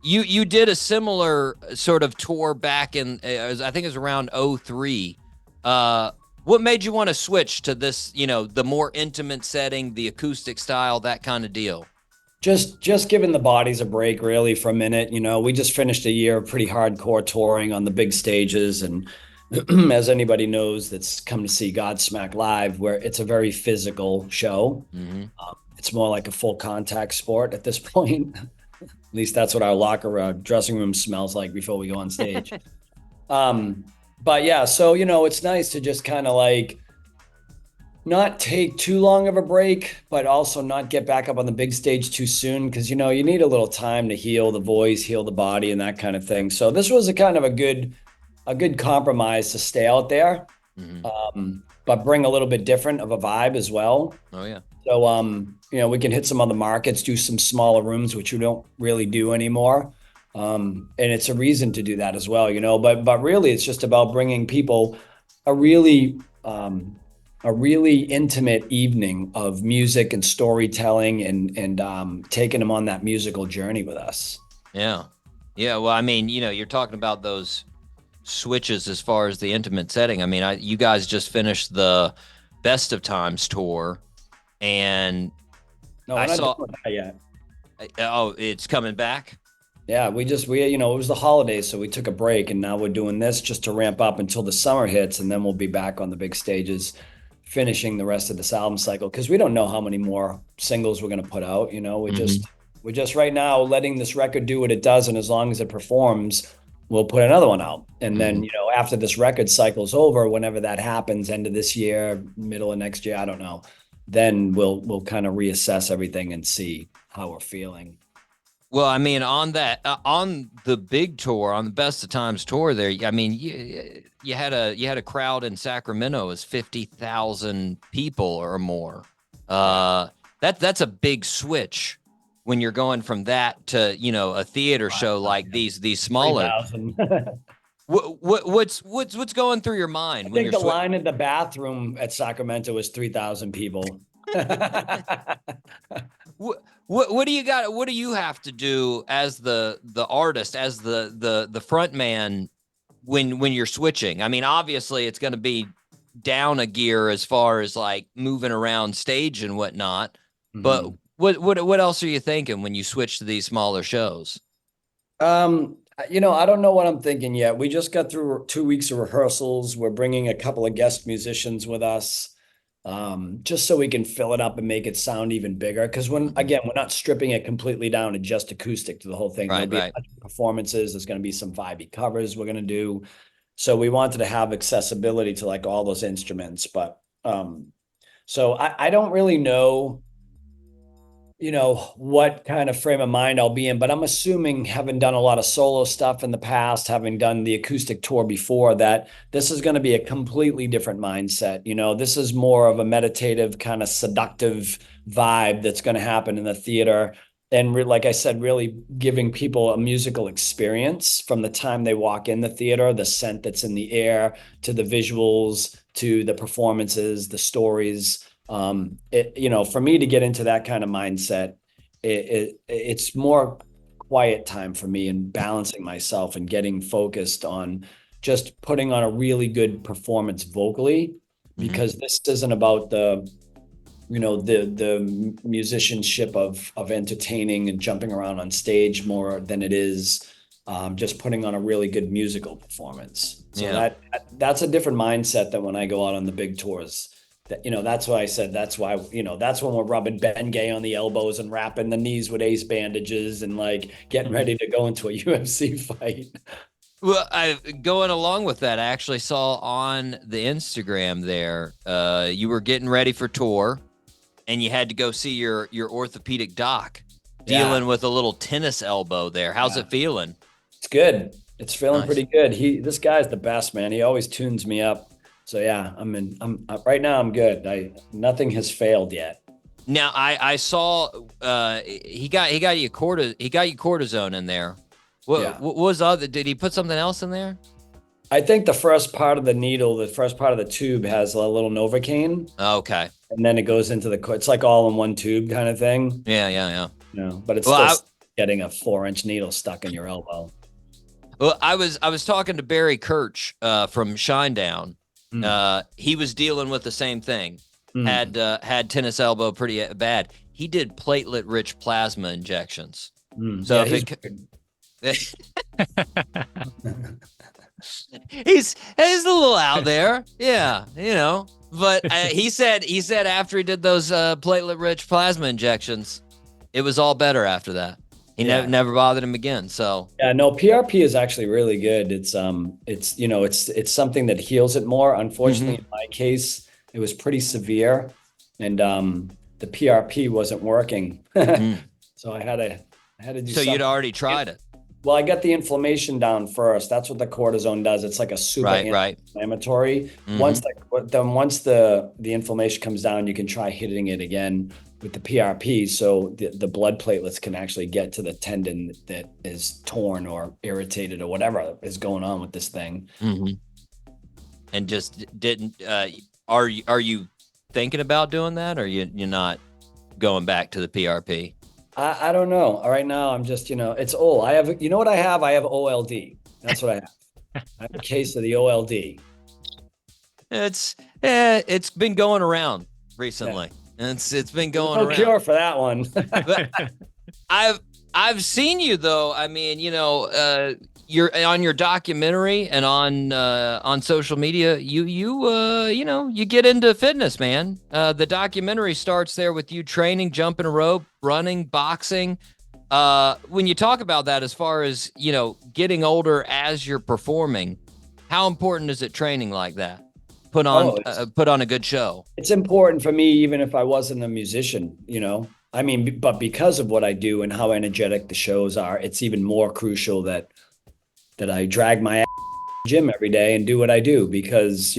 Speaker 2: You did a similar sort of tour back in, I think it was around 2003. What made you want to switch to this, the more intimate setting, the acoustic style, that kind of deal?
Speaker 8: Just giving the bodies a break, really, for a minute. We just finished a year of pretty hardcore touring on the big stages, and as anybody knows that's come to see Godsmack live, where it's a very physical show. It's more like a full contact sport at this point. At least that's what our dressing room smells like before we go on stage. But yeah, so it's nice to just kind of like not take too long of a break, but also not get back up on the big stage too soon, because you need a little time to heal the voice, heal the body, and that kind of thing. So this was a kind of a good compromise to stay out there, but bring a little bit different of a vibe as well.
Speaker 2: Oh yeah.
Speaker 8: So we can hit some other markets, do some smaller rooms, which we don't really do anymore. And it's a reason to do that as well, but really it's just about bringing people a really intimate evening of music and storytelling, and taking them on that musical journey with us.
Speaker 2: Yeah. Well, I mean, you're talking about those switches as far as the intimate setting. I mean, you guys just finished the Best of Times tour, and
Speaker 8: No, we're not doing that yet.
Speaker 2: Oh, it's coming back?
Speaker 8: Yeah, we it was the holidays, so we took a break, and now we're doing this just to ramp up until the summer hits, and then we'll be back on the big stages, finishing the rest of this album cycle, because we don't know how many more singles we're going to put out. We're just right now letting this record do what it does, and as long as it performs, we'll put another one out. And then, after this record cycle's over, whenever that happens, end of this year, middle of next year, I don't know, then we'll kind of reassess everything and see how we're feeling.
Speaker 2: Well, I mean, on the big tour, on the Best of Times tour there, I mean, you had a crowd in Sacramento as 50,000 people or more. That's a big switch when you're going from that to, a theater show like these smaller. What's going through your mind?
Speaker 8: I think the line in the bathroom at Sacramento was 3,000 people.
Speaker 2: What do you got? What do you have to do as the artist, as the front man when you're switching? I mean, obviously it's going to be down a gear as far as like moving around stage and whatnot. But what else are you thinking when you switch to these smaller shows?
Speaker 8: I don't know what I'm thinking yet. We just got through 2 weeks of rehearsals. We're bringing a couple of guest musicians with us, just so we can fill it up and make it sound even bigger. Because we're not stripping it completely down to just acoustic to the whole thing. There'll be a bunch of performances. There's going to be some vibey covers we're going to do. So we wanted to have accessibility to like all those instruments. But so I don't really know, what kind of frame of mind I'll be in, but I'm assuming, having done a lot of solo stuff in the past, having done the acoustic tour before, that this is going to be a completely different mindset. This is more of a meditative, kind of seductive vibe that's going to happen in the theater. And like I said, really giving people a musical experience from the time they walk in the theater, the scent that's in the air, to the visuals, to the performances, the stories. For me to get into that kind of mindset, it's more quiet time for me, and balancing myself and getting focused on just putting on a really good performance vocally, because this isn't about the musicianship of entertaining and jumping around on stage more than it is just putting on a really good musical performance. So that's a different mindset than when I go out on the big tours. that's why I said that's why, that's when we're rubbing Ben Gay on the elbows and wrapping the knees with ace bandages and like getting ready to go into a UFC fight.
Speaker 2: Well, going along with that, I actually saw on the Instagram there, you were getting ready for tour, and you had to go see your orthopedic doc, dealing with a little tennis elbow there. How's it feeling?
Speaker 8: It's good. It's feeling
Speaker 2: Nice.
Speaker 8: pretty good. This guy's the best, man. He always tunes me up. So yeah, I'm right now. I'm good. Nothing has failed yet.
Speaker 2: Now I saw he got you cortisone in there. What was other? Did he put something else in there?
Speaker 8: I think the first part of the needle, the first part of the tube has a little Novocaine.
Speaker 2: Okay.
Speaker 8: And then it goes into it's like all in one tube kind of thing.
Speaker 2: Yeah.
Speaker 8: But it's still getting a 4-inch needle stuck in your elbow.
Speaker 2: Well, I was talking to Barry Kirch from Shinedown. He was dealing with the same thing. Had tennis elbow pretty bad. He did platelet-rich plasma injections. So he's a little out there, yeah, But he said after he did those platelet-rich plasma injections, it was all better after that. He never bothered him again. So
Speaker 8: yeah, no, PRP is actually really good. It's something that heals it more. Unfortunately, in my case, it was pretty severe, and the PRP wasn't working. So I had to do.
Speaker 2: So you'd already tried it.
Speaker 8: Well, I got the inflammation down first. That's what the cortisone does. It's like a super anti-inflammatory. Once the inflammation comes down, you can try hitting it again with the PRP. So the blood platelets can actually get to the tendon that is torn or irritated or whatever is going on with this thing.
Speaker 2: And just didn't. Are you thinking about doing that, or you're not going back to the PRP?
Speaker 8: I don't know. Right now, I'm just, it's old. I have, what I have? I have OLD. That's what I have. I have a case of the OLD.
Speaker 2: It's been going around recently. Yeah. It's been going around.
Speaker 8: No cure for that one.
Speaker 2: I've seen you though. I mean, you're on your documentary and on social media. You get into fitness, man. The documentary starts there with you training, jumping a rope, running, boxing. When you talk about that, as far as getting older as you're performing, how important is it training like that? Put on a good show. It's
Speaker 8: important for me, even if I wasn't a musician. I mean, but because of what I do and how energetic the shows are, it's even more crucial that I drag my ass to the gym every day and do what I do, because,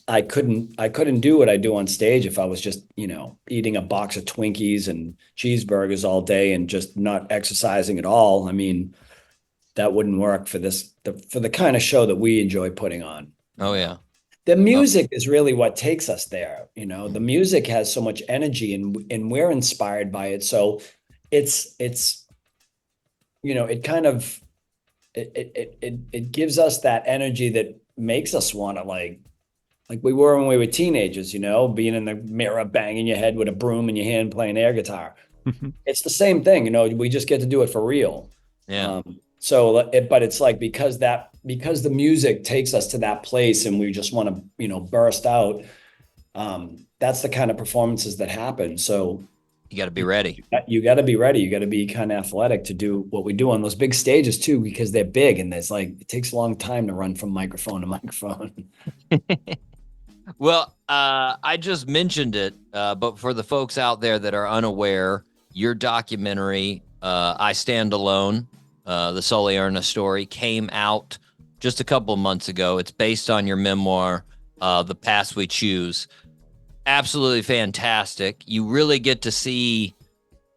Speaker 8: I couldn't do what I do on stage if I was just, eating a box of Twinkies and cheeseburgers all day and just not exercising at all. I mean, that wouldn't work for for the kind of show that we enjoy putting on.
Speaker 2: Oh, yeah.
Speaker 8: The music is really what takes us there. The music has so much energy and we're inspired by it. So it's it kind of, it gives us that energy that makes us want to like we were when we were teenagers, being in the mirror, banging your head with a broom in your hand, playing air guitar. It's the same thing, we just get to do it for real.
Speaker 2: Yeah.
Speaker 8: But it's like, because the music takes us to that place and we just want to, burst out. That's the kind of performances that happen. So
Speaker 2: you got to be ready.
Speaker 8: You got to be ready. You got to be kind of athletic to do what we do on those big stages too, because they're big and it takes a long time to run from microphone to microphone.
Speaker 2: Well, I just mentioned it, but for the folks out there that are unaware, your documentary, I Stand Alone, the Sully Erna story, came out just a couple of months ago. It's based on your memoir, The Paths We Choose. Absolutely fantastic. You really get to see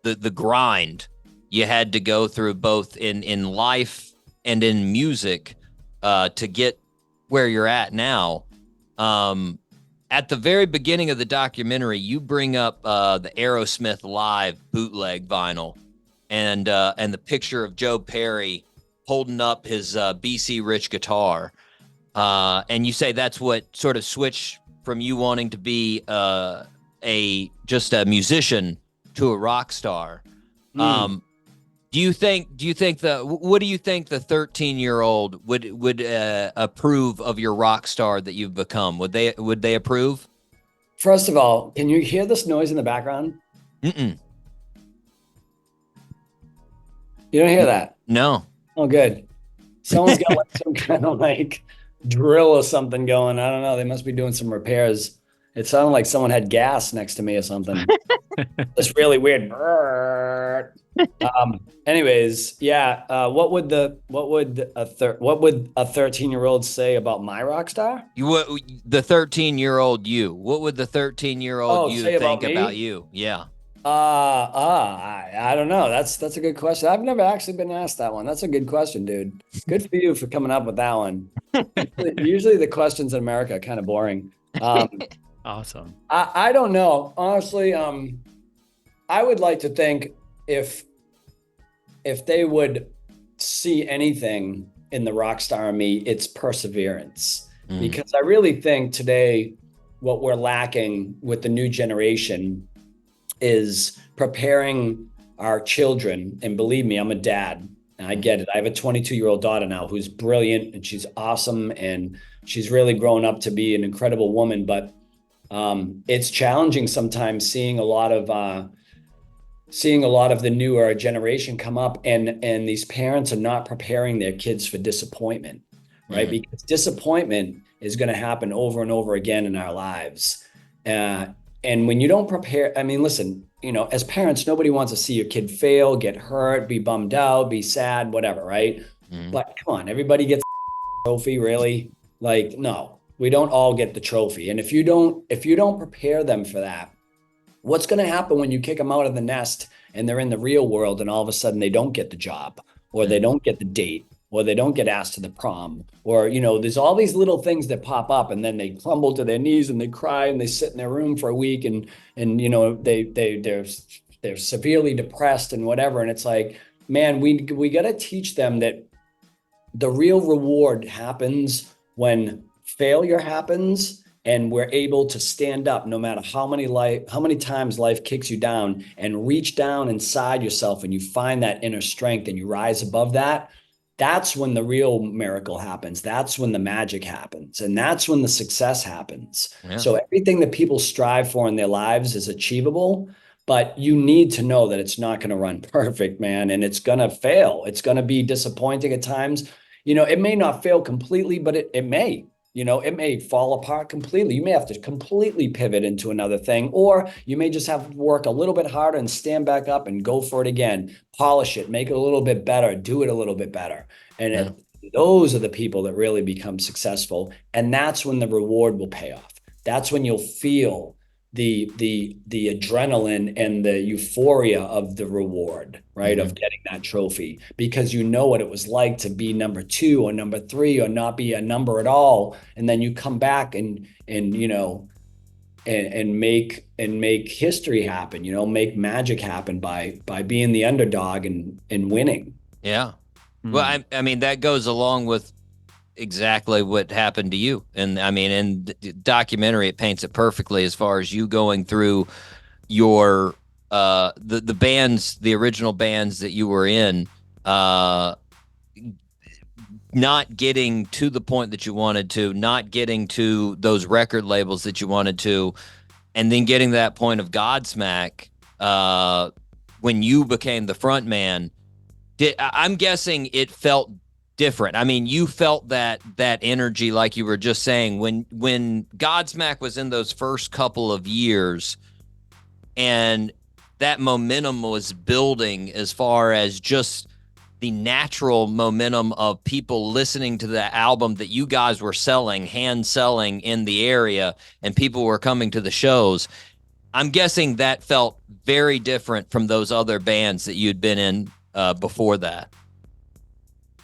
Speaker 2: the grind you had to go through, both in life and in music, to get where you're at now. At the very beginning of the documentary, you bring up the Aerosmith live bootleg vinyl and the picture of Joe Perry holding up his BC Rich guitar. And you say that's what sort of switched from you wanting to be just a musician to a rock star. What do you think the 13-year-old would approve of your rock star that you've become? Would they approve?
Speaker 8: First of all, can you hear this noise in the background?
Speaker 2: Mm-mm.
Speaker 8: You don't hear that?
Speaker 2: No.
Speaker 8: Oh, good. Someone's got like some kind of like drill or something going. I don't know. They must be doing some repairs. It sounded like someone had gas next to me or something. It's really weird. Anyways, yeah. What would a 13-year-old say about my rock star?
Speaker 2: The 13-year-old you. What would the 13-year-old you
Speaker 8: say
Speaker 2: think
Speaker 8: about me?
Speaker 2: about you? Yeah.
Speaker 8: I don't know. That's a good question. I've never actually been asked that one. That's a good question, dude. Good for you for coming up with that one. Usually the questions in America are kind of boring.
Speaker 3: Awesome.
Speaker 8: I don't know. Honestly, I would like to think if they would see anything in the rock star in me, it's perseverance. Because I really think today what we're lacking with the new generation is preparing our children. And believe me, I'm a dad and I get it. I have a 22-year-old daughter now who's brilliant and she's awesome and she's really grown up to be an incredible woman. But it's challenging sometimes seeing a lot of the newer generation come up and these parents are not preparing their kids for disappointment, right? Because disappointment is going to happen over and over again in our lives. And when you don't prepare, I mean, listen, as parents, nobody wants to see your kid fail, get hurt, be bummed out, be sad, whatever, right? But come on, everybody gets a trophy, really? Like, no, we don't all get the trophy. And if you don't prepare them for that, what's going to happen when you kick them out of the nest and they're in the real world and all of a sudden they don't get the job or they don't get the date or they don't get asked to the prom or, there's all these little things that pop up and then they crumble to their knees and they cry and they sit in their room for a week and they're severely depressed and whatever. And it's like, man, we got to teach them that the real reward happens when failure happens and we're able to stand up no matter how many times life kicks you down and reach down inside yourself and you find that inner strength and you rise above that. That's when the real miracle happens. That's when the magic happens. And that's when the success happens. Yeah. So everything that people strive for in their lives is achievable, but you need to know that it's not going to run perfect, man. And it's going to fail. It's going to be disappointing at times. It may not fail completely, but it may. It may fall apart completely. You may have to completely pivot into another thing, or you may just have to work a little bit harder and stand back up and go for it again, polish it, make it a little bit better, do it a little bit better. And those are the people that really become successful. And that's when the reward will pay off. That's when you'll feel the adrenaline and the euphoria of the reward, right? Of getting that trophy, because you know what it was like to be number 2 or number 3 or not be a number at all. And then you come back and make history happen, make magic happen by being the underdog and winning.
Speaker 2: Yeah. Well, I mean, that goes along with exactly what happened to you. And I mean, in the documentary, it paints it perfectly as far as you going through your the bands, the original bands that you were in, not getting to the point that you wanted to, not getting to those record labels that you wanted to, and then getting to that point of Godsmack when you became the front man. I'm guessing it felt different. I mean, you felt that energy, like you were just saying, when Godsmack was in those first couple of years and that momentum was building as far as just the natural momentum of people listening to the album that you guys were hand selling in the area, and people were coming to the shows. I'm guessing that felt very different from those other bands that you'd been in before that.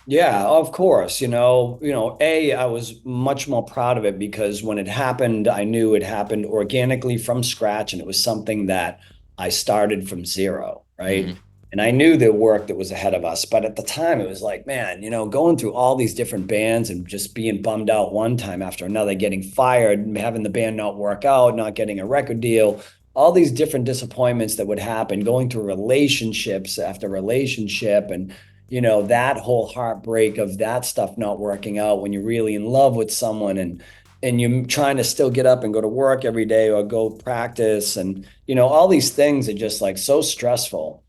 Speaker 8: Yeah, of course. I was much more proud of it because when it happened, I knew it happened organically from scratch, and it was something that I started from zero, right? And I knew the work that was ahead of us, but at the time it was like, man, going through all these different bands and just being bummed out one time after another, getting fired, having the band not work out, not getting a record deal, all these different disappointments that would happen, going through relationships after relationship, and that whole heartbreak of that stuff not working out when you're really in love with someone. And you're trying to still get up and go to work every day or go practice, and all these things are just like so stressful,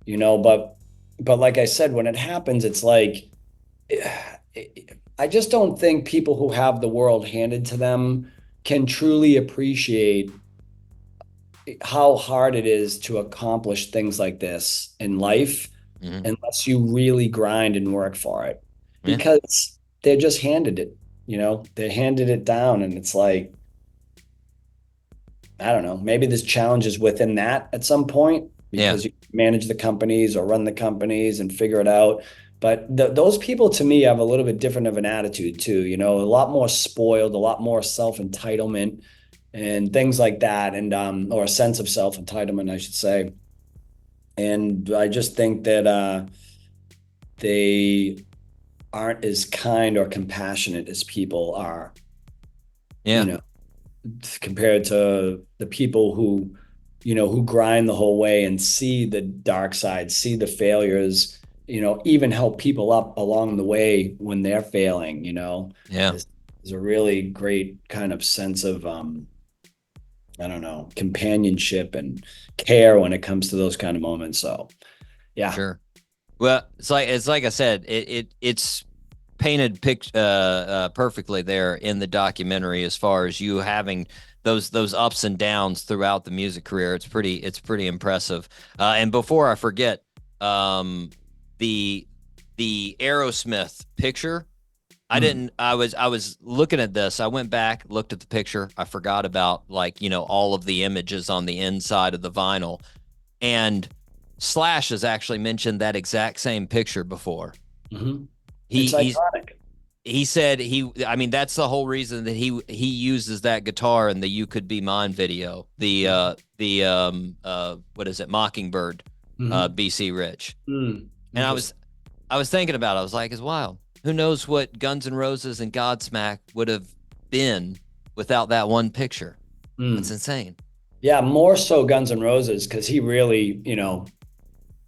Speaker 8: but like I said, when it happens, it's like I just don't think people who have the world handed to them can truly appreciate how hard it is to accomplish things like this in life unless you really grind and work for it, because they're just handed it, they're handed it down, and it's like, I don't know, maybe there's challenges within that at some point because you manage the companies or run the companies and figure it out. But those people, to me, have a little bit different of an attitude too, a lot more spoiled, a lot more self-entitlement and things like that, and or a sense of self-entitlement, I should say. And I just think that they aren't as kind or compassionate as people are. Compared to the people who grind the whole way and see the dark side, see the failures, even help people up along the way when they're failing, There's a really great kind of sense of, I don't know, companionship and care when it comes to those kind of moments. So, yeah.
Speaker 2: Sure. Well, it's like I said, it's painted perfectly there in the documentary as far as you having those ups and downs throughout the music career. It's pretty impressive. And before I forget, the Aerosmith picture, I was looking at this. I went back, looked at the picture. I forgot about all of the images on the inside of the vinyl, and Slash has actually mentioned that exact same picture before.
Speaker 8: It's iconic.
Speaker 2: He said that's the whole reason that he uses that guitar in the "You Could Be Mine" video. The what is it, Mockingbird, BC Rich. And I was thinking about it. I was like, it's wild. Who knows what Guns N' Roses and Godsmack would have been without that one picture? It's insane.
Speaker 8: Yeah, more so Guns N' Roses, because he really,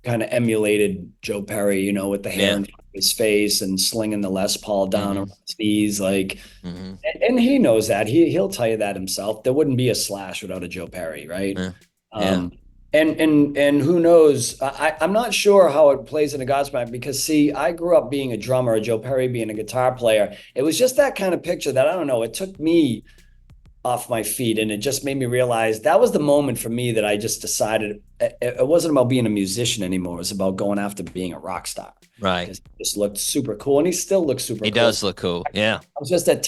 Speaker 8: kind of emulated Joe Perry, with the hair in front of his face and slinging the Les Paul down on his knees, and he knows that. He'll tell you that himself. There wouldn't be a Slash without a Joe Perry, right? And who knows? I'm not sure how it plays in a Godsmack, because see, I grew up being a drummer, Joe Perry being a guitar player. It was just that kind of picture that, I don't know, it took me off my feet, and it just made me realize that was the moment for me that I just decided it wasn't about being a musician anymore. It was about going after being a rock star.
Speaker 2: Right.
Speaker 8: He just looked super cool, and he still looks super cool.
Speaker 2: He does look cool. Yeah.
Speaker 8: I was just at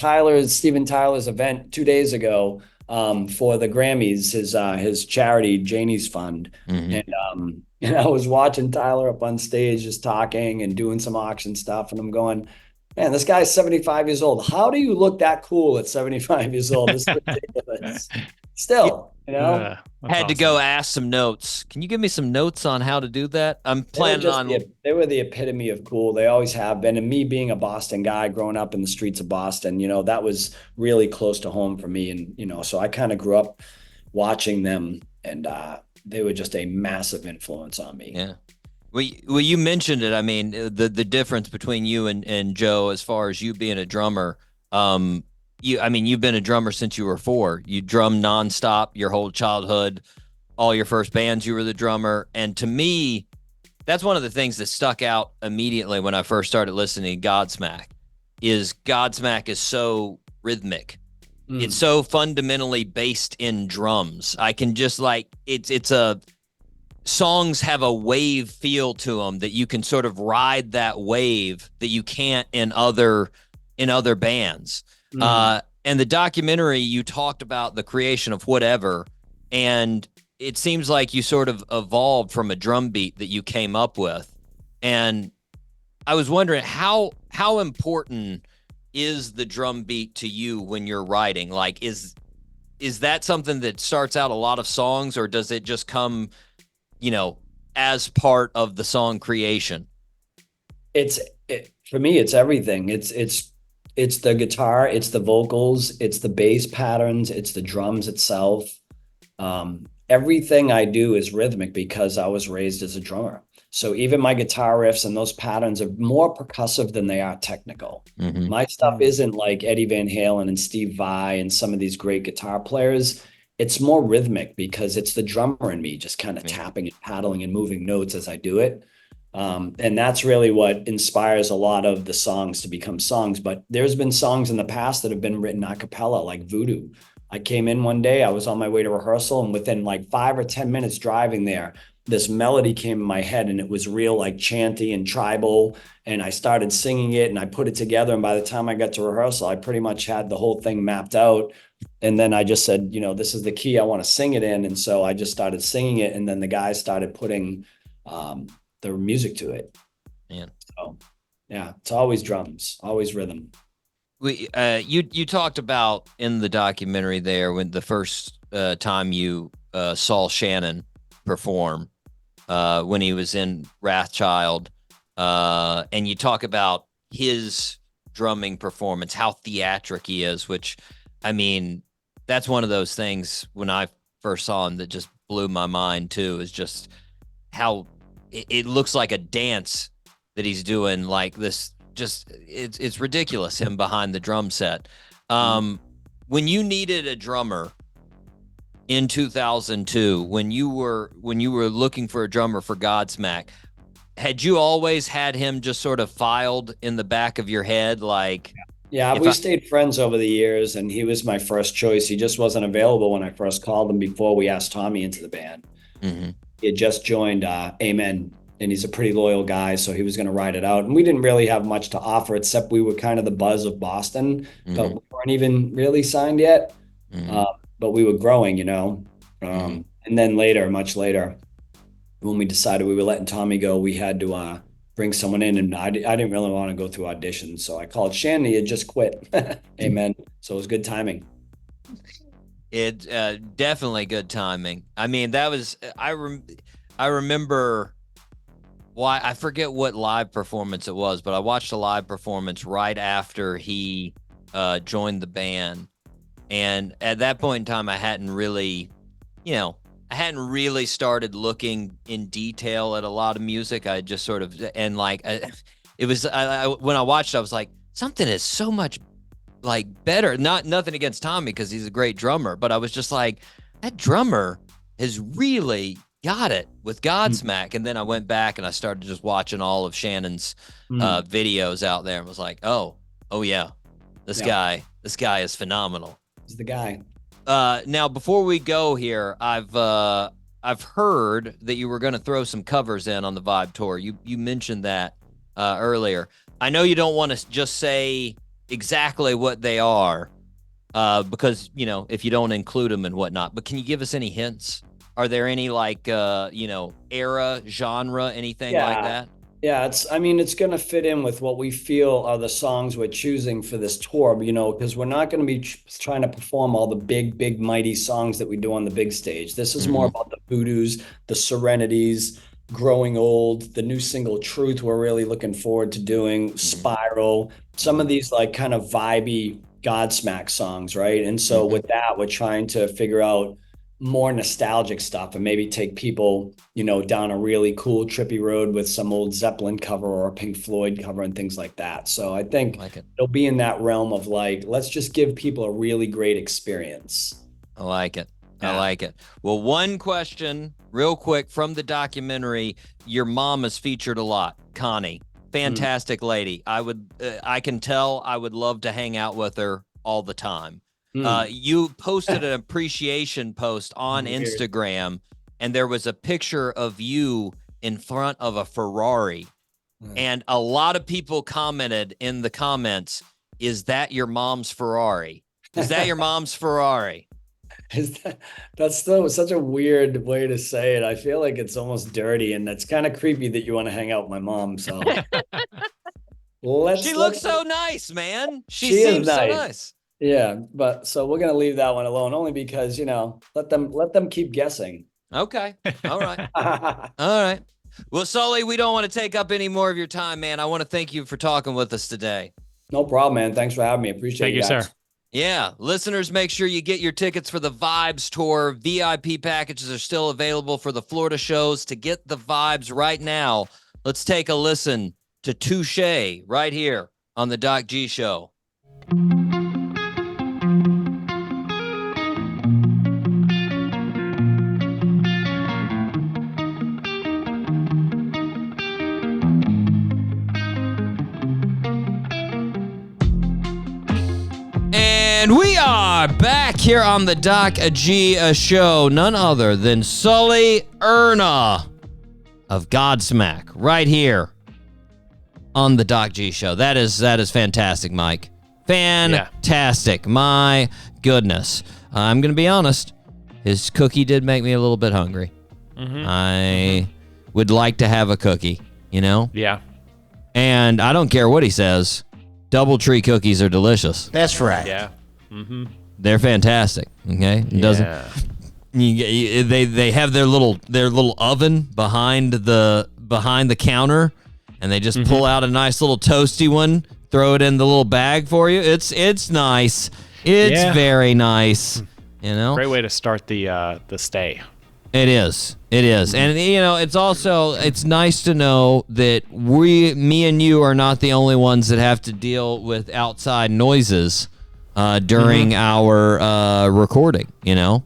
Speaker 8: Steven Tyler's event 2 days ago for the Grammys, his charity, Janie's Fund. And I was watching Tyler up on stage just talking and doing some auction stuff, and I'm going, man, this guy's 75 years old. How do you look that cool at 75 years old? It's ridiculous. Still,
Speaker 2: Had to go ask some notes. Can you give me some notes on how to do that? I'm planning on.
Speaker 8: They were the epitome of cool. They always have been. And me being a Boston guy, growing up in the streets of Boston, that was really close to home for me. And, so I kind of grew up watching them, and they were just a massive influence on me.
Speaker 2: Yeah. Well, you mentioned it. I mean, the difference between you and Joe, as far as you being a drummer, you've been a drummer since you were 4. You drummed nonstop your whole childhood, all your first bands, you were the drummer. And to me, that's one of the things that stuck out immediately when I first started listening to Godsmack is so rhythmic. It's so fundamentally based in drums. I can just songs have a wave feel to them that you can sort of ride that wave that you can't in other bands. And the documentary, you talked about the creation of Whatever, and it seems like you sort of evolved from a drum beat that you came up with. And I was wondering how important is the drum beat to you when you're writing? Like, is that something that starts out a lot of songs, or does it just come, as part of the song creation?
Speaker 8: For me, it's everything. It's the guitar, it's the vocals, it's the bass patterns, it's the drums itself. Everything I do is rhythmic because I was raised as a drummer. So even my guitar riffs and those patterns are more percussive than they are technical. My stuff isn't like Eddie Van Halen and Steve Vai and some of these great guitar players. It's more rhythmic because it's the drummer in me just kind of tapping and paddling and moving notes as I do it. And that's really what inspires a lot of the songs to become songs. But there's been songs in the past that have been written a cappella, like Voodoo. I came in one day, I was on my way to rehearsal, and within like 5 or 10 minutes driving there, this melody came in my head, and it was real like chanty and tribal. And I started singing it and I put it together. And by the time I got to rehearsal, I pretty much had the whole thing mapped out. And then I just said, this is the key I want to sing it in. And so I just started singing it. And then the guys started putting the music to it.
Speaker 2: Man.
Speaker 8: So yeah, it's always drums, always rhythm.
Speaker 2: You talked about in the documentary there when the first time you saw Shannon perform when he was in Wrathchild, and you talk about his drumming performance, how theatric he is, which, I mean, that's one of those things when I first saw him that just blew my mind too, is just how it looks like a dance that he's doing, like this. Just it's ridiculous, him behind the drum set. When you needed a drummer in 2002, when you were looking for a drummer for Godsmack, had you always had him just sort of filed in the back of your head? Like,
Speaker 8: yeah, we stayed friends over the years, and he was my first choice. He just wasn't available when I first called him before we asked Tommy into the band. He had just joined Amen, and he's a pretty loyal guy, so he was going to ride it out. And we didn't really have much to offer, except we were kind of the buzz of Boston, but we weren't even really signed yet. But we were growing, And then later, much later, when we decided we were letting Tommy go, we had to bring someone in, and I didn't really want to go through auditions. So I called Shannon. He had just quit. Amen. So it was good timing.
Speaker 2: It definitely good timing. I mean, that was I remember. Why, I forget what live performance it was, but I watched a live performance right after he joined the band. And at that point in time, I hadn't really started looking in detail at a lot of music. I just sort of, and like, it was, when I watched, I was like, something is so much like better. Nothing against Tommy, because he's a great drummer, but I was just like, that drummer has really got it with Godsmack. And then I went back and I started just watching all of Shannon's videos out there and was like, oh yeah, this guy is phenomenal.
Speaker 8: He's the guy.
Speaker 2: Now, before we go here, I've heard that you were going to throw some covers in on the Vibe tour. You mentioned that earlier. I know you don't want to just say exactly what they are because, if you don't include them and whatnot, but can you give us any hints? Are there any like, era, genre, anything like that?
Speaker 8: Yeah, it's going to fit in with what we feel are the songs we're choosing for this tour, because we're not going to be trying to perform all the big, mighty songs that we do on the big stage. This is more about the Voodoos, the Serenities, Growing Old, the new single Truth we're really looking forward to doing, Spiral, some of these like kind of vibey Godsmack songs, right? And so with that, we're trying to figure out more nostalgic stuff and maybe take people, down a really cool trippy road with some old Zeppelin cover or a Pink Floyd cover and things like that. So I think it'll be in that realm of like, let's just give people a really great experience.
Speaker 2: I like it. I like it. Well, one question real quick from the documentary. Your mom is featured a lot. Connie, fantastic lady. I can tell I would love to hang out with her all the time. You posted an appreciation post on Instagram, and there was a picture of you in front of a Ferrari. And a lot of people commented in the comments, is that your mom's Ferrari? Is that your mom's Ferrari?
Speaker 8: That's still such a weird way to say it. I feel like it's almost dirty, and it's kind of creepy that you want to hang out with my mom. So
Speaker 2: she looks so nice, man. She seems so nice.
Speaker 8: Yeah, but so we're gonna leave that one alone, only because let them keep guessing.
Speaker 2: Okay, all right, all right. Well, Sully, we don't want to take up any more of your time, man. I want to thank you for talking with us today.
Speaker 8: No problem, man. Thanks for having me. Appreciate it.
Speaker 3: Thank you, sir.
Speaker 2: Yeah, listeners, make sure you get your tickets for the Vibez tour. VIP packages are still available for the Florida shows. To get the vibes right now, let's take a listen to Touché right here on the Doc G Show. And we are back here on the Doc G Show. None other than Sully Erna of Godsmack right here on the Doc G Show. That is fantastic, Mike. Fantastic. Yeah. My goodness. I'm going to be honest. His cookie did make me a little bit hungry. Mm-hmm. I would like to have a cookie, you know?
Speaker 3: Yeah.
Speaker 2: And I don't care what he says. DoubleTree cookies are delicious.
Speaker 5: That's right.
Speaker 3: Yeah. Mm-hmm.
Speaker 2: They're fantastic. Okay, it doesn't. They have their little oven behind the counter, and they just pull out a nice little toasty one, throw it in the little bag for you. It's nice. It's very nice. You know,
Speaker 3: great way to start the stay.
Speaker 2: It is, and you know, it's nice to know that me and you are not the only ones that have to deal with outside noises during our recording, you know?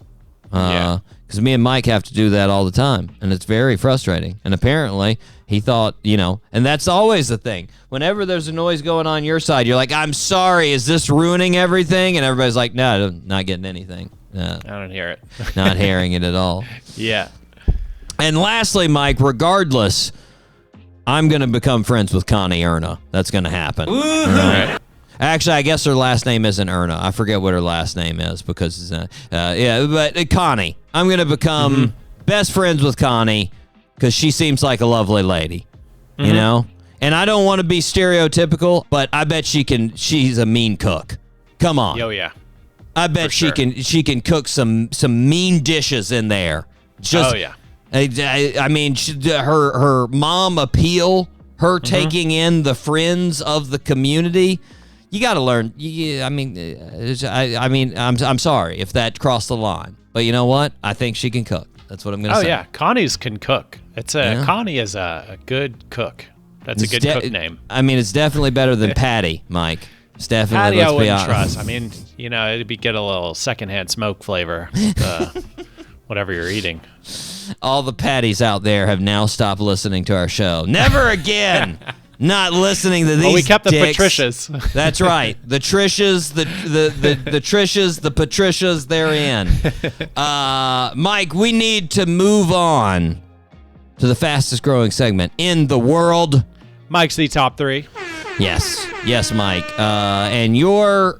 Speaker 2: Because me and Mike have to do that all the time, and it's very frustrating. And apparently, he thought, you know, and that's always the thing. Whenever there's a noise going on your side, you're like, I'm sorry, is this ruining everything? And everybody's like, no, not getting anything.
Speaker 3: I don't hear it.
Speaker 2: Not hearing it at all.
Speaker 3: Yeah.
Speaker 2: And lastly, Mike, regardless, I'm going to become friends with Connie Erna. That's going to happen. All right. Actually, I guess her last name isn't Erna. I forget what her last name is because, but Connie. I'm going to become best friends with Connie because she seems like a lovely lady, you know? And I don't want to be stereotypical, but I bet she's a mean cook. Come on.
Speaker 3: Oh, yeah.
Speaker 2: I bet she can cook some mean dishes in there. Just, I mean, her mom appeal, her taking in the friends of the community. You got to learn. I'm sorry if that crossed the line, but you know what? I think she can cook. That's what I'm going to say.
Speaker 3: Oh yeah, Connie's can cook. Connie is a good cook. That's a good cook name.
Speaker 2: I mean, it's definitely better than Patty, Mike. It's definitely.
Speaker 3: Patty, I wouldn't trust. I mean, you know, it'd get a little secondhand smoke flavor, whatever you're eating.
Speaker 2: All the Patties out there have now stopped listening to our show. Never again. Not listening to these.
Speaker 3: Well, we kept
Speaker 2: dicks.
Speaker 3: The Patricias.
Speaker 2: That's right. The Trishas, the Trishas, the Patricias, they're in. Mike, we need to move on to the fastest growing segment in the world.
Speaker 3: Mike's the top 3.
Speaker 2: Yes, Mike. And your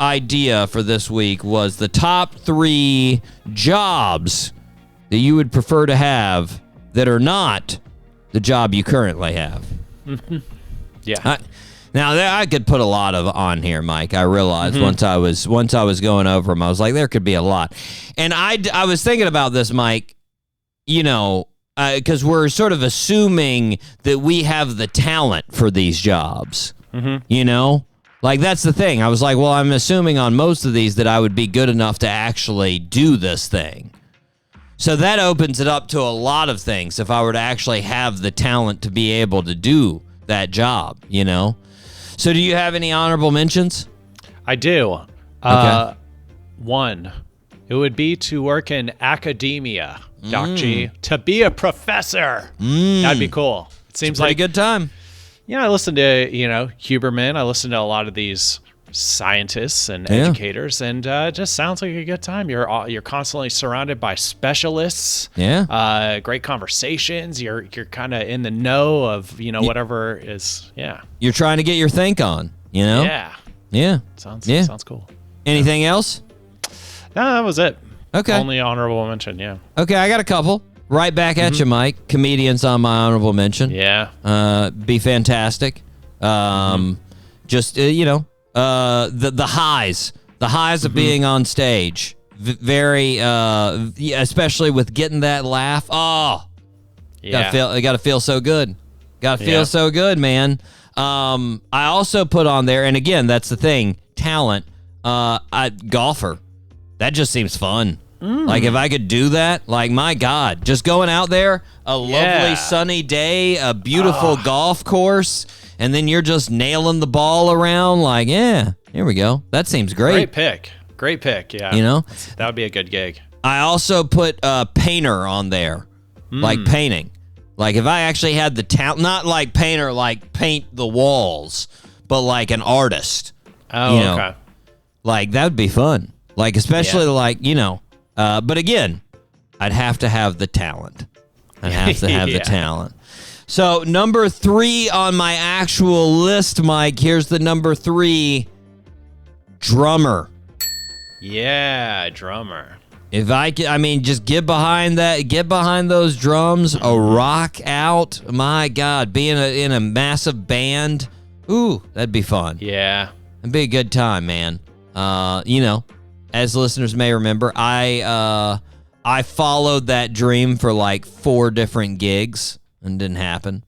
Speaker 2: idea for this week was the top 3 jobs that you would prefer to have that are not the job you currently have.
Speaker 3: Yeah.
Speaker 2: Now I could put a lot of on here, Mike. I realized once I was going over them, I was like, there could be a lot. And I was thinking about this, Mike. You know, because we're sort of assuming that we have the talent for these jobs. You know, like that's the thing. I was like, well, I'm assuming on most of these that I would be good enough to actually do this thing. So that opens it up to a lot of things if I were to actually have the talent to be able to do that job, you know? So do you have any honorable mentions?
Speaker 3: I do.
Speaker 2: Okay.
Speaker 3: One, it would be to work in academia, Doc G, to be a professor. That'd be cool. It seems like
Speaker 2: a good time.
Speaker 3: Yeah, I listen to, Huberman. I listen to a lot of these scientists and educators, and it just sounds like a good time. You're constantly surrounded by specialists.
Speaker 2: Yeah.
Speaker 3: Great conversations. You're kind of in the know of whatever is. Yeah.
Speaker 2: You're trying to get your think on. You know.
Speaker 3: Yeah. Sounds cool.
Speaker 2: Anything else?
Speaker 3: No, that was it.
Speaker 2: Okay.
Speaker 3: Only honorable mention. Yeah.
Speaker 2: Okay, I got a couple. Right back at you, Mike. Comedians on my honorable mention.
Speaker 3: Yeah.
Speaker 2: Be fantastic. Just the highs. The highs of being on stage. Very especially with getting that laugh. Oh.
Speaker 3: Yeah.
Speaker 2: Gotta feel so good. Gotta feel so good, man. I also put on there, and again, that's the thing, talent. Golfer. That just seems fun. Like if I could do that, like my God, just going out there, a lovely sunny day, a beautiful golf course, and then you're just nailing the ball around. Like, yeah, here we go. That seems great.
Speaker 3: Great pick. Yeah.
Speaker 2: You know,
Speaker 3: that would be a good gig.
Speaker 2: I also put painter on there, like painting. Like if I actually had the talent, not like painter, like paint the walls, but like an artist.
Speaker 3: Oh,
Speaker 2: you know,
Speaker 3: okay.
Speaker 2: Like that would be fun. Like especially like, you know, but again, I'd have to have the talent. I'd have to have the talent. So number 3 on my actual list, Mike, here's the number 3, drummer.
Speaker 3: Yeah, drummer.
Speaker 2: If I could, I mean, just get behind that, get behind those drums, a rock out. My God, being in a massive band, ooh, that'd be fun.
Speaker 3: Yeah,
Speaker 2: it'd be a good time, man. You know, as listeners may remember, I followed that dream for like 4 different gigs and didn't happen.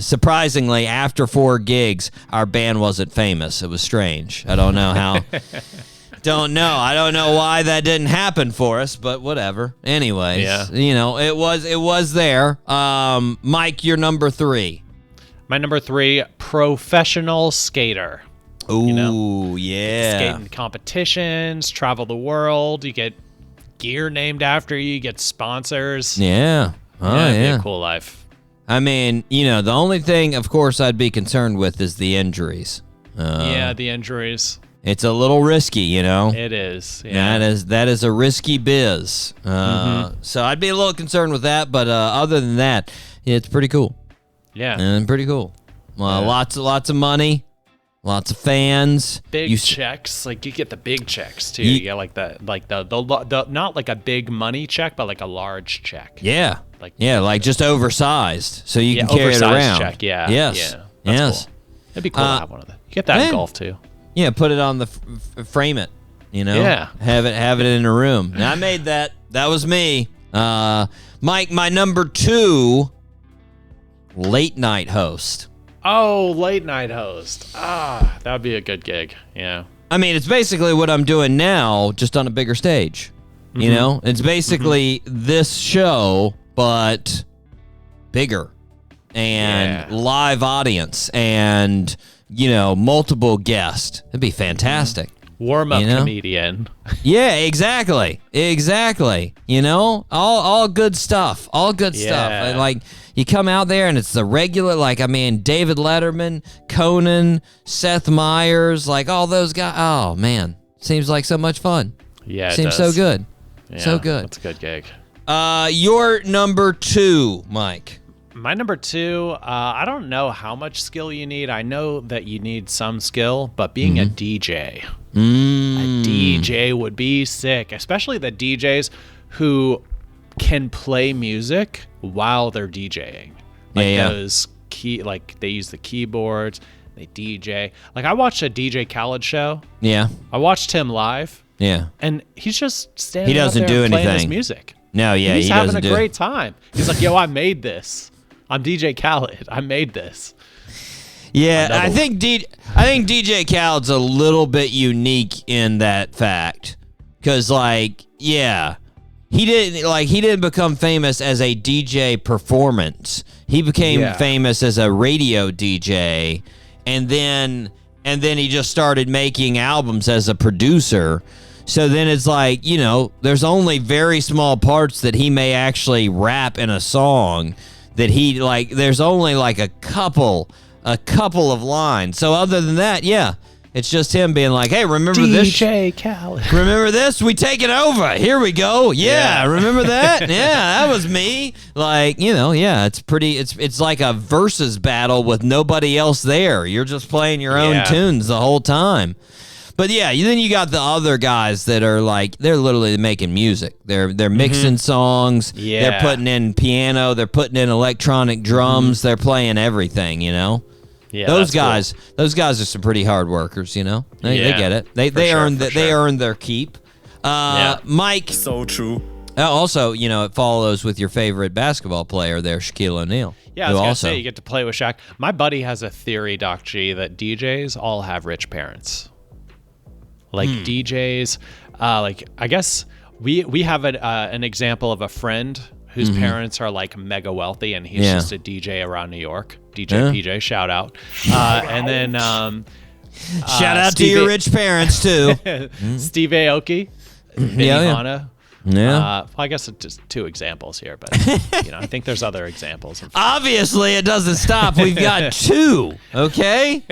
Speaker 2: Surprisingly, after 4 gigs, our band wasn't famous. It was strange. I don't know how. I don't know why that didn't happen for us, but whatever. Anyways, you know, it was there. Mike, you're number 3.
Speaker 3: My number 3, professional skater.
Speaker 2: Ooh,
Speaker 3: you know?
Speaker 2: yeah.
Speaker 3: Skating competitions, travel the world. You get gear named after you. You get sponsors.
Speaker 2: Yeah. Oh, yeah.
Speaker 3: It'd be a cool life.
Speaker 2: I mean, you know, the only thing, of course, I'd be concerned with is the injuries.
Speaker 3: The injuries.
Speaker 2: It's a little risky, you know.
Speaker 3: It is. Yeah.
Speaker 2: That is a risky biz. So I'd be a little concerned with that, but other than that, it's pretty cool.
Speaker 3: Yeah.
Speaker 2: And pretty cool. Lots of money, lots of fans.
Speaker 3: Big checks, like you get the big checks too. You get like the not like a big money check, but like a large check.
Speaker 2: Yeah. Like just oversized, so you can carry it around.
Speaker 3: Check. Yeah.
Speaker 2: Yes.
Speaker 3: Yeah.
Speaker 2: Yes.
Speaker 3: Cool. It'd be cool to have one of them. You get that in golf too.
Speaker 2: Yeah, put it on the frame it, you know.
Speaker 3: Yeah,
Speaker 2: have it in a room. And I made that. That was me. Mike, my number 2, late night host.
Speaker 3: Oh, late night host. That would be a good gig. Yeah.
Speaker 2: I mean, it's basically what I'm doing now, just on a bigger stage. You know, it's basically this show, but bigger and live audience and, you know, multiple guests. It'd be fantastic.
Speaker 3: Warm-up comedian.
Speaker 2: Yeah, exactly. You know, all good stuff. All good stuff. And like, you come out there and it's the regular, like, I mean, David Letterman, Conan, Seth Meyers, like all those guys. Oh, man. Seems like so much fun.
Speaker 3: Yeah, it
Speaker 2: seems
Speaker 3: does.
Speaker 2: so good.
Speaker 3: Yeah,
Speaker 2: so good.
Speaker 3: That's a good gig.
Speaker 2: Your number 2, Mike.
Speaker 3: My number 2, I don't know how much skill you need. I know that you need some skill, but being a DJ. A DJ would be sick, especially the DJs who can play music while they're DJing. Like those like they use the keyboards, they DJ. Like I watched a DJ Khaled show. Yeah. I watched him live. Yeah. And he's just standing up there and playing his music.
Speaker 2: No, yeah,
Speaker 3: he's having a great time. He's like, yo, I made this. I'm DJ Khaled. I made this.
Speaker 2: Yeah, I think DJ Khaled's a little bit unique in that fact, because he didn't become famous as a DJ performance. He became famous as a radio DJ, and then he just started making albums as a producer. So then it's like, you know, there's only very small parts that he may actually rap in a song that he like. There's only like a couple of lines. So other than that, yeah, it's just him being like, hey, remember this?
Speaker 3: DJ Khaled.
Speaker 2: Remember this? We take it over. Here we go. Yeah. Remember that? Yeah, that was me. Like, you know, yeah, it's like a versus battle with nobody else there. You're just playing your own tunes the whole time. But yeah, then you got the other guys that are like, they're literally making music. They're mixing songs. Yeah. They're putting in piano. They're putting in electronic drums. They're playing everything, you know? Yeah, those guys are some pretty hard workers, you know? They get it. They earn their keep. Mike.
Speaker 9: So true.
Speaker 2: Also, it follows with your favorite basketball player there, Shaquille O'Neal.
Speaker 3: Yeah, I was going to say, you get to play with Shaq. My buddy has a theory, Doc G, that DJs all have rich parents. Like DJs, I guess we have an example of a friend whose parents are like mega wealthy, and he's just a DJ around New York. DJ PJ, shout out. And then
Speaker 2: shout out to your rich parents too.
Speaker 3: Steve Aoki, Benihana.
Speaker 2: Yeah.
Speaker 3: I guess it's just two examples here, but I think there's other examples.
Speaker 2: Obviously, it doesn't stop. We've got two. Okay,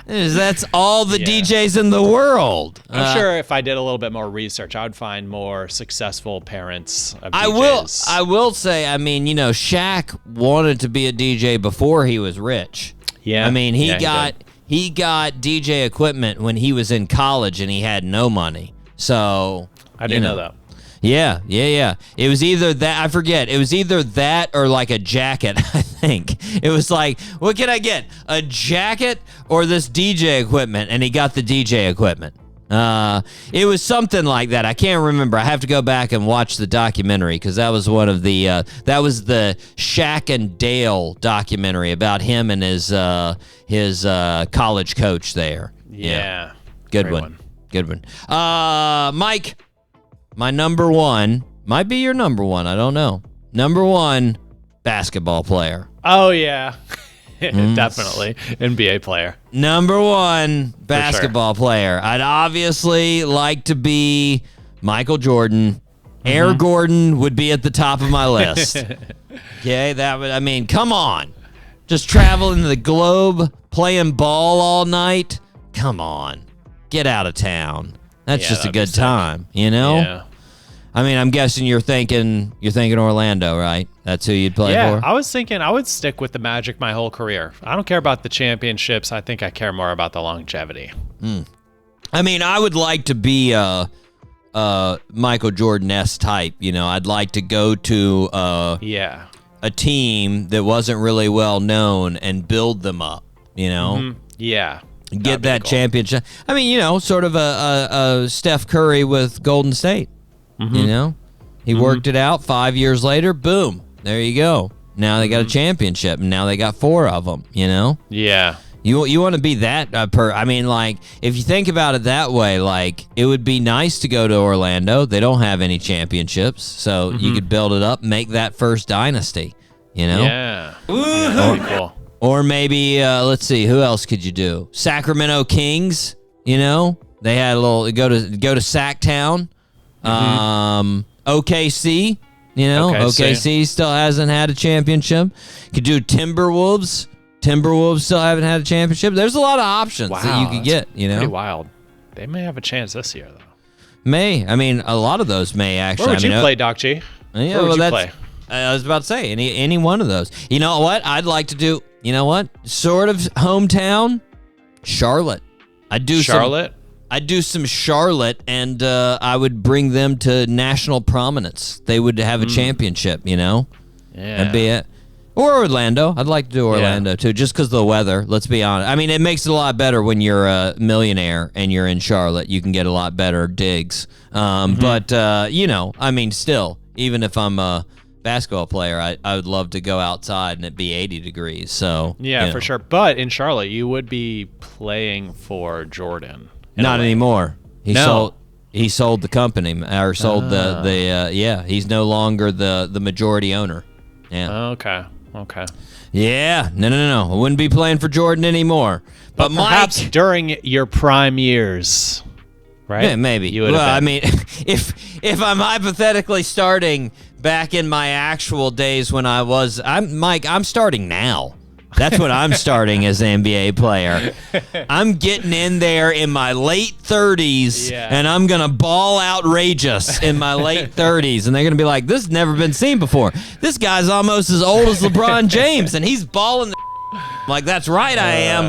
Speaker 2: that's all the DJs in the world.
Speaker 3: I'm sure if I did a little bit more research, I would find more successful parents of DJs.
Speaker 2: I will say, Shaq wanted to be a DJ before he was rich.
Speaker 3: Yeah.
Speaker 2: I mean, he got DJ equipment when he was in college and he had no money. So
Speaker 3: I didn't know that.
Speaker 2: Yeah. It was either that, I forget. It was either that or like a jacket, I think. It was like, what can I get? A jacket or this DJ equipment? And he got the DJ equipment. It was something like that. I can't remember. I have to go back and watch the documentary because that was one of the, that was the Shaq and Dale documentary about him and his college coach there.
Speaker 3: Yeah.
Speaker 2: Good one. Good one. Mike. My number one might be your number one. I don't know. Number one, basketball player.
Speaker 3: Oh, yeah. Definitely. NBA player.
Speaker 2: Number one, basketball player. I'd obviously like to be Michael Jordan. Air Gordon would be at the top of my list. Okay, come on. Just traveling the globe, playing ball all night. Come on. Get out of town. That's just a good time,
Speaker 3: Yeah.
Speaker 2: I'm guessing you're thinking Orlando, right? That's who you'd play for?
Speaker 3: Yeah, I was thinking I would stick with the Magic my whole career. I don't care about the championships. I think I care more about the longevity.
Speaker 2: I would like to be a Michael Jordan-esque type. I'd like to go to a team that wasn't really well known and build them up,
Speaker 3: Yeah.
Speaker 2: Get that championship. Sort of a Steph Curry with Golden State. He worked it out. 5 years later, boom, there you go. Now they got a championship, and now they got 4 of them.
Speaker 3: Yeah.
Speaker 2: You want to be that if you think about it that way, it would be nice to go to Orlando. They don't have any championships, so you could build it up, make that first dynasty.
Speaker 3: Yeah. That'd be cool.
Speaker 2: Or maybe, let's see, who else could you do? Sacramento Kings, they had a little, go to Sacktown. OKC, OKC still hasn't had a championship. Could do Timberwolves. Timberwolves still haven't had a championship. There's a lot of options that you could get,
Speaker 3: Pretty wild. They may have a chance this year, though.
Speaker 2: A lot of those may actually.
Speaker 3: Where would you play, Doc G?
Speaker 2: Yeah,
Speaker 3: Where would you play?
Speaker 2: I was about to say, any one of those. You know what? I'd like to do, sort of hometown, Charlotte. I'd do
Speaker 3: Charlotte?
Speaker 2: I'd do some Charlotte, and I would bring them to national prominence. They would have a championship, Yeah. That'd be it. Or Orlando. I'd like to do Orlando, too, just because of the weather. Let's be honest. It makes it a lot better when you're a millionaire and you're in Charlotte. You can get a lot better digs. But, still, even if I'm a basketball player, I would love to go outside and it be 80 degrees. So
Speaker 3: yeah, for sure. But in Charlotte, you would be playing for Jordan.
Speaker 2: Not anymore. He sold the company, or sold he's no longer the majority owner. Yeah.
Speaker 3: Okay.
Speaker 2: Yeah. No. I wouldn't be playing for Jordan anymore. But
Speaker 3: perhaps
Speaker 2: Mike,
Speaker 3: during your prime years, right?
Speaker 2: Yeah, maybe.
Speaker 3: You would have been.
Speaker 2: If I'm hypothetically starting back in my actual days when I'm starting now. That's what I'm starting as an NBA player. I'm getting in there in my late 30s, and I'm going to ball outrageous in my late 30s. And they're going to be like, this has never been seen before. This guy's almost as old as LeBron James, and he's balling the like, that's right, I am.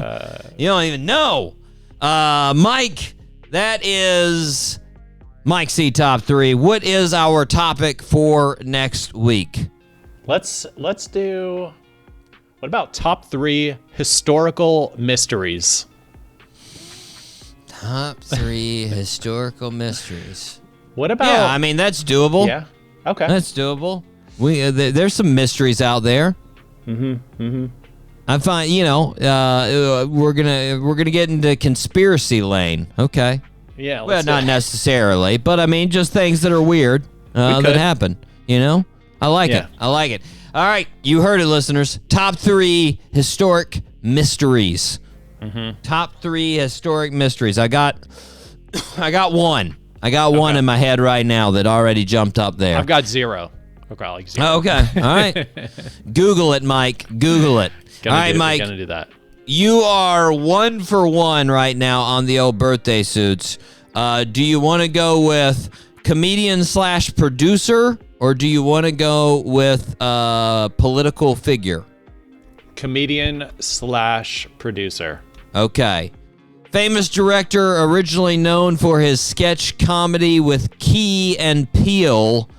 Speaker 2: You don't even know. Mike, that is Mike C Top 3. What is our topic for next week?
Speaker 3: Let's do... What about top 3 historical mysteries?
Speaker 2: Top 3 historical mysteries.
Speaker 3: What about...
Speaker 2: Yeah, that's doable.
Speaker 3: Yeah. Okay.
Speaker 2: That's doable. There's some mysteries out there. I find, we're gonna get into conspiracy lane. Okay.
Speaker 3: Yeah.
Speaker 2: Well, not necessarily, but I mean, just things that are weird that happen. I like it. I like it. All right, you heard it, listeners. Top 3 historic mysteries. Top 3 historic mysteries. I got one. I got one in my head right now that already jumped up there.
Speaker 3: I've got 0. Okay, like 0.
Speaker 2: Okay. All right. Google it, Mike. Google it. All right, Mike.
Speaker 3: Gonna do that.
Speaker 2: You are 1 for 1 right now on the old birthday suits. Do you want to go with comedian/producer, or do you want to go with political figure?
Speaker 3: Comedian/producer.
Speaker 2: Okay. Famous director, originally known for his sketch comedy with Key and Peele,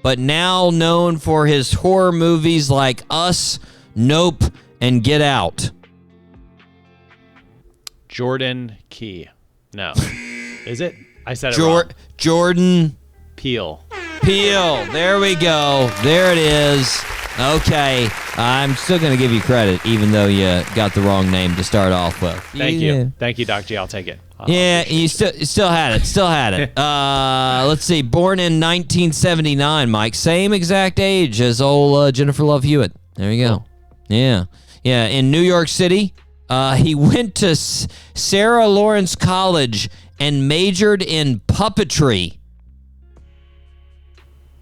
Speaker 2: but now known for his horror movies like Us, Nope, and Get Out.
Speaker 3: Jordan Key. No. Is it? I said it wrong.
Speaker 2: Jordan
Speaker 3: Peele.
Speaker 2: There we go. There it is. Okay. I'm still going to give you credit, even though you got the wrong name to start off with.
Speaker 3: Thank you. Thank you, Doc G. I'll take it.
Speaker 2: You still had it. Let's see. Born in 1979, Mike. Same exact age as old Jennifer Love Hewitt. There you go. Yeah. In New York City, he went to Sarah Lawrence College and majored in puppetry.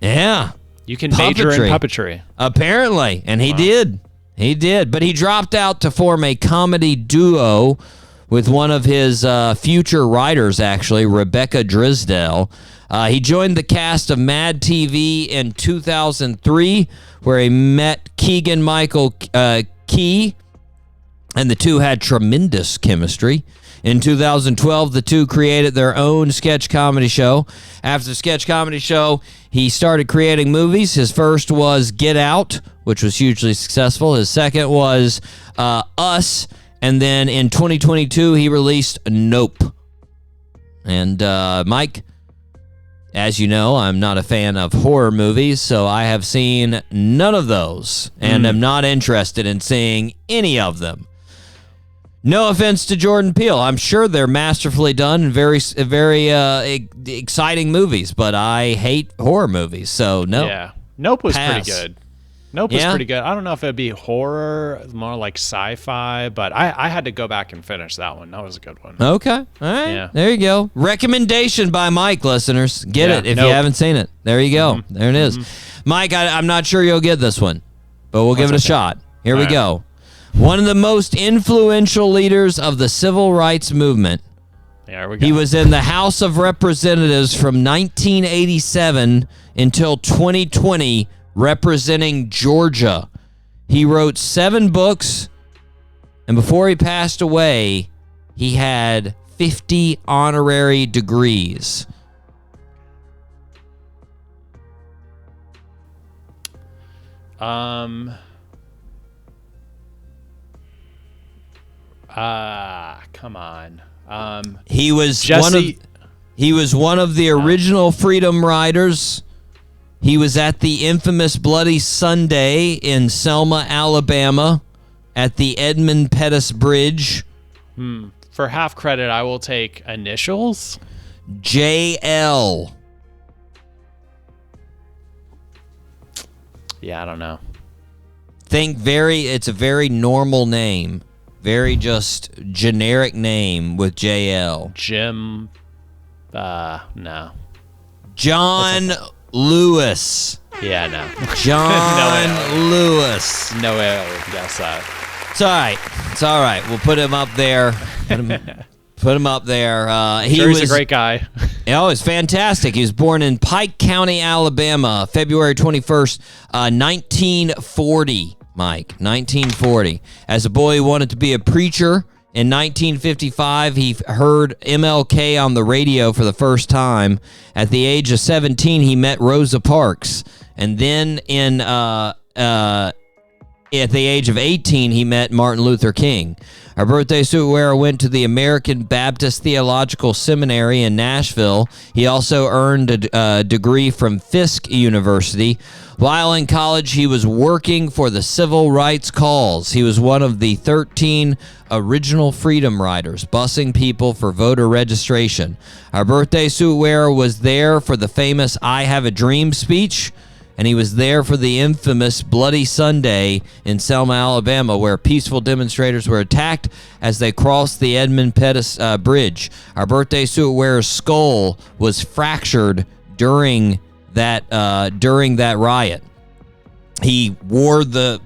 Speaker 2: Yeah.
Speaker 3: You can major in puppetry.
Speaker 2: Apparently, and he did. He did, but he dropped out to form a comedy duo with one of his future writers, actually, Rebecca Drisdale. He joined the cast of Mad TV in 2003, where he met Keegan-Michael Key, and the two had tremendous chemistry. In 2012, the two created their own sketch comedy show. After the sketch comedy show, he started creating movies. His first was Get Out, which was hugely successful. His second was Us. And then in 2022, he released Nope. And Mike, as you know, I'm not a fan of horror movies, so I have seen none of those and am not interested in seeing any of them. No offense to Jordan Peele. I'm sure they're masterfully done and very exciting movies, but I hate horror movies, so no.
Speaker 3: Yeah. Nope was
Speaker 2: Pass.
Speaker 3: pretty good. Nope was pretty good. I don't know if it'd be horror, more like sci-fi, but I had to go back and finish that one. That was a good one.
Speaker 2: Okay. All right.
Speaker 3: Yeah.
Speaker 2: There you go. Recommendation by Mike, listeners. Get it if you haven't seen it. There you go. There it is. Mike, I'm not sure you'll get this one, but we'll give it a shot. Here we go. One of the most influential leaders of the civil rights movement.
Speaker 3: There we go.
Speaker 2: He was in the House of Representatives from 1987 until 2020, representing Georgia. He wrote 7 books, and before he passed away, he had 50 honorary degrees.
Speaker 3: Come on.
Speaker 2: He was
Speaker 3: Jesse.
Speaker 2: one of the original Freedom Riders. He was at the infamous Bloody Sunday in Selma, Alabama, at the Edmund Pettus Bridge.
Speaker 3: For half credit, I will take initials.
Speaker 2: JL.
Speaker 3: Yeah, I don't know.
Speaker 2: It's a very normal name. Very just generic name with JL.
Speaker 3: Jim. No.
Speaker 2: John Lewis.
Speaker 3: Yeah, no.
Speaker 2: John Lewis.
Speaker 3: No way I would guess that.
Speaker 2: It's all right. We'll put him up there. Put him up there.
Speaker 3: He's a great guy.
Speaker 2: Oh, he's fantastic. He was born in Pike County, Alabama, February 21st, 1940. Mike, 1940. As a boy, he wanted to be a preacher. In 1955, he heard MLK on the radio for the first time. At the age of 17, he met Rosa Parks. And then in at the age of 18, he met Martin Luther King. Our birthday suit wearer went to the American Baptist Theological Seminary in Nashville. He also earned a degree from Fisk University. While in college, he was working for the civil rights cause. He was one of the 13 original freedom riders, busing people for voter registration. Our birthday suit wearer was there for the famous I Have a Dream speech, and he was there for the infamous Bloody Sunday in Selma, Alabama, where peaceful demonstrators were attacked as they crossed the Edmund Pettus Bridge. Our birthday suit wearer's skull was fractured during that riot. He wore the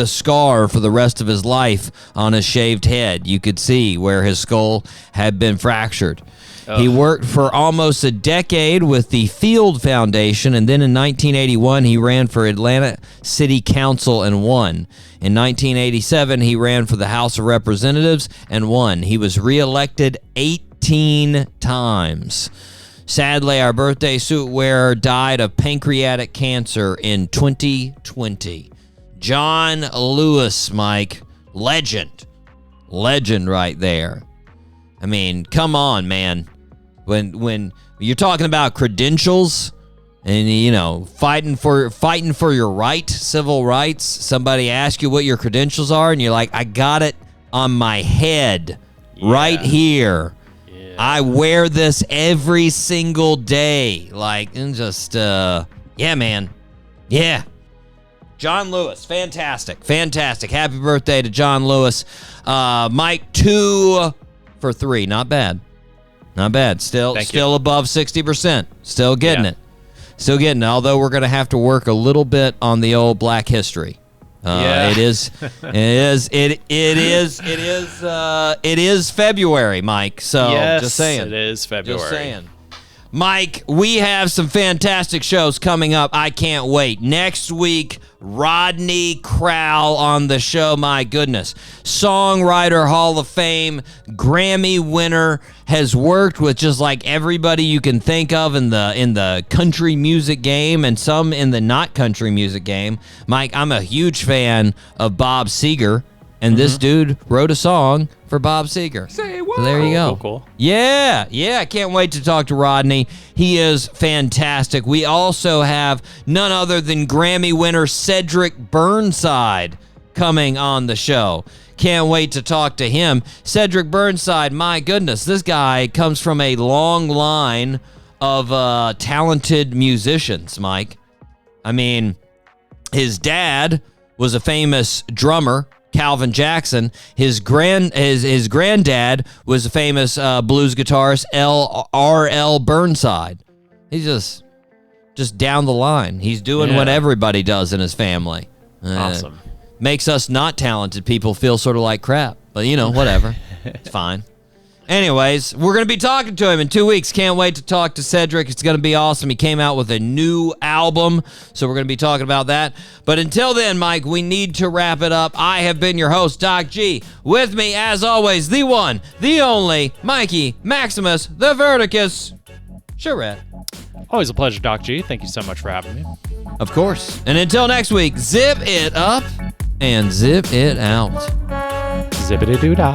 Speaker 2: scar for the rest of his life on his shaved head. You could see where his skull had been fractured. He worked for almost a decade with the Field Foundation, and then in 1981, he ran for Atlanta City Council and won. In 1987, he ran for the House of Representatives and won. He was reelected 18 times. Sadly, our birthday suit wearer died of pancreatic cancer in 2020. John Lewis, Mike. Legend right there. I mean, come on, man. When you're talking about credentials and, you know, fighting for your right, civil rights, somebody asks you what your credentials are, and you're like, I got it on my head right here. Yeah. I wear this every single day. Like, and just, yeah, man. Yeah. John Lewis, fantastic. Happy birthday to John Lewis. Mike, 2 for 3. Not bad. Still above 60%. Still getting it. Although we're going to have to work a little bit on the old Black history. It is February, Mike. So
Speaker 3: yes,
Speaker 2: just saying.
Speaker 3: It is February.
Speaker 2: Just saying. Mike, we have some fantastic shows coming up. I can't wait. Next week, Rodney Crowell on the show. My goodness. Songwriter Hall of Fame, Grammy winner, has worked with just like everybody you can think of in the country music game and some in the not country music game. Mike, I'm a huge fan of Bob Seger, and this dude wrote a song for Bob Seger. Say what? So there you go.
Speaker 3: Cool.
Speaker 2: Yeah, I can't wait to talk to Rodney. He is fantastic. We also have none other than Grammy winner Cedric Burnside coming on the show. Can't wait to talk to him. Cedric Burnside, my goodness, this guy comes from a long line of talented musicians, Mike. I mean, his dad was a famous drummer, Calvin Jackson. His granddad was a famous blues guitarist, R.L. Burnside. He's just down the line. He's doing what everybody does in his family.
Speaker 3: Awesome.
Speaker 2: Makes us not talented people feel sort of like crap. But, you know, whatever. It's fine. Anyways, we're going to be talking to him in 2 weeks. Can't wait to talk to Cedric. It's going to be awesome. He came out with a new album, so we're going to be talking about that. But until then, Mike, we need to wrap it up. I have been your host, Doc G. With me, as always, the one, the only, Mikey Maximus, the Verticus, Charette.
Speaker 3: Always a pleasure, Doc G. Thank you so much for having me.
Speaker 2: Of course. And until next week, zip it up and zip it out.
Speaker 3: Zippity-doo-dah.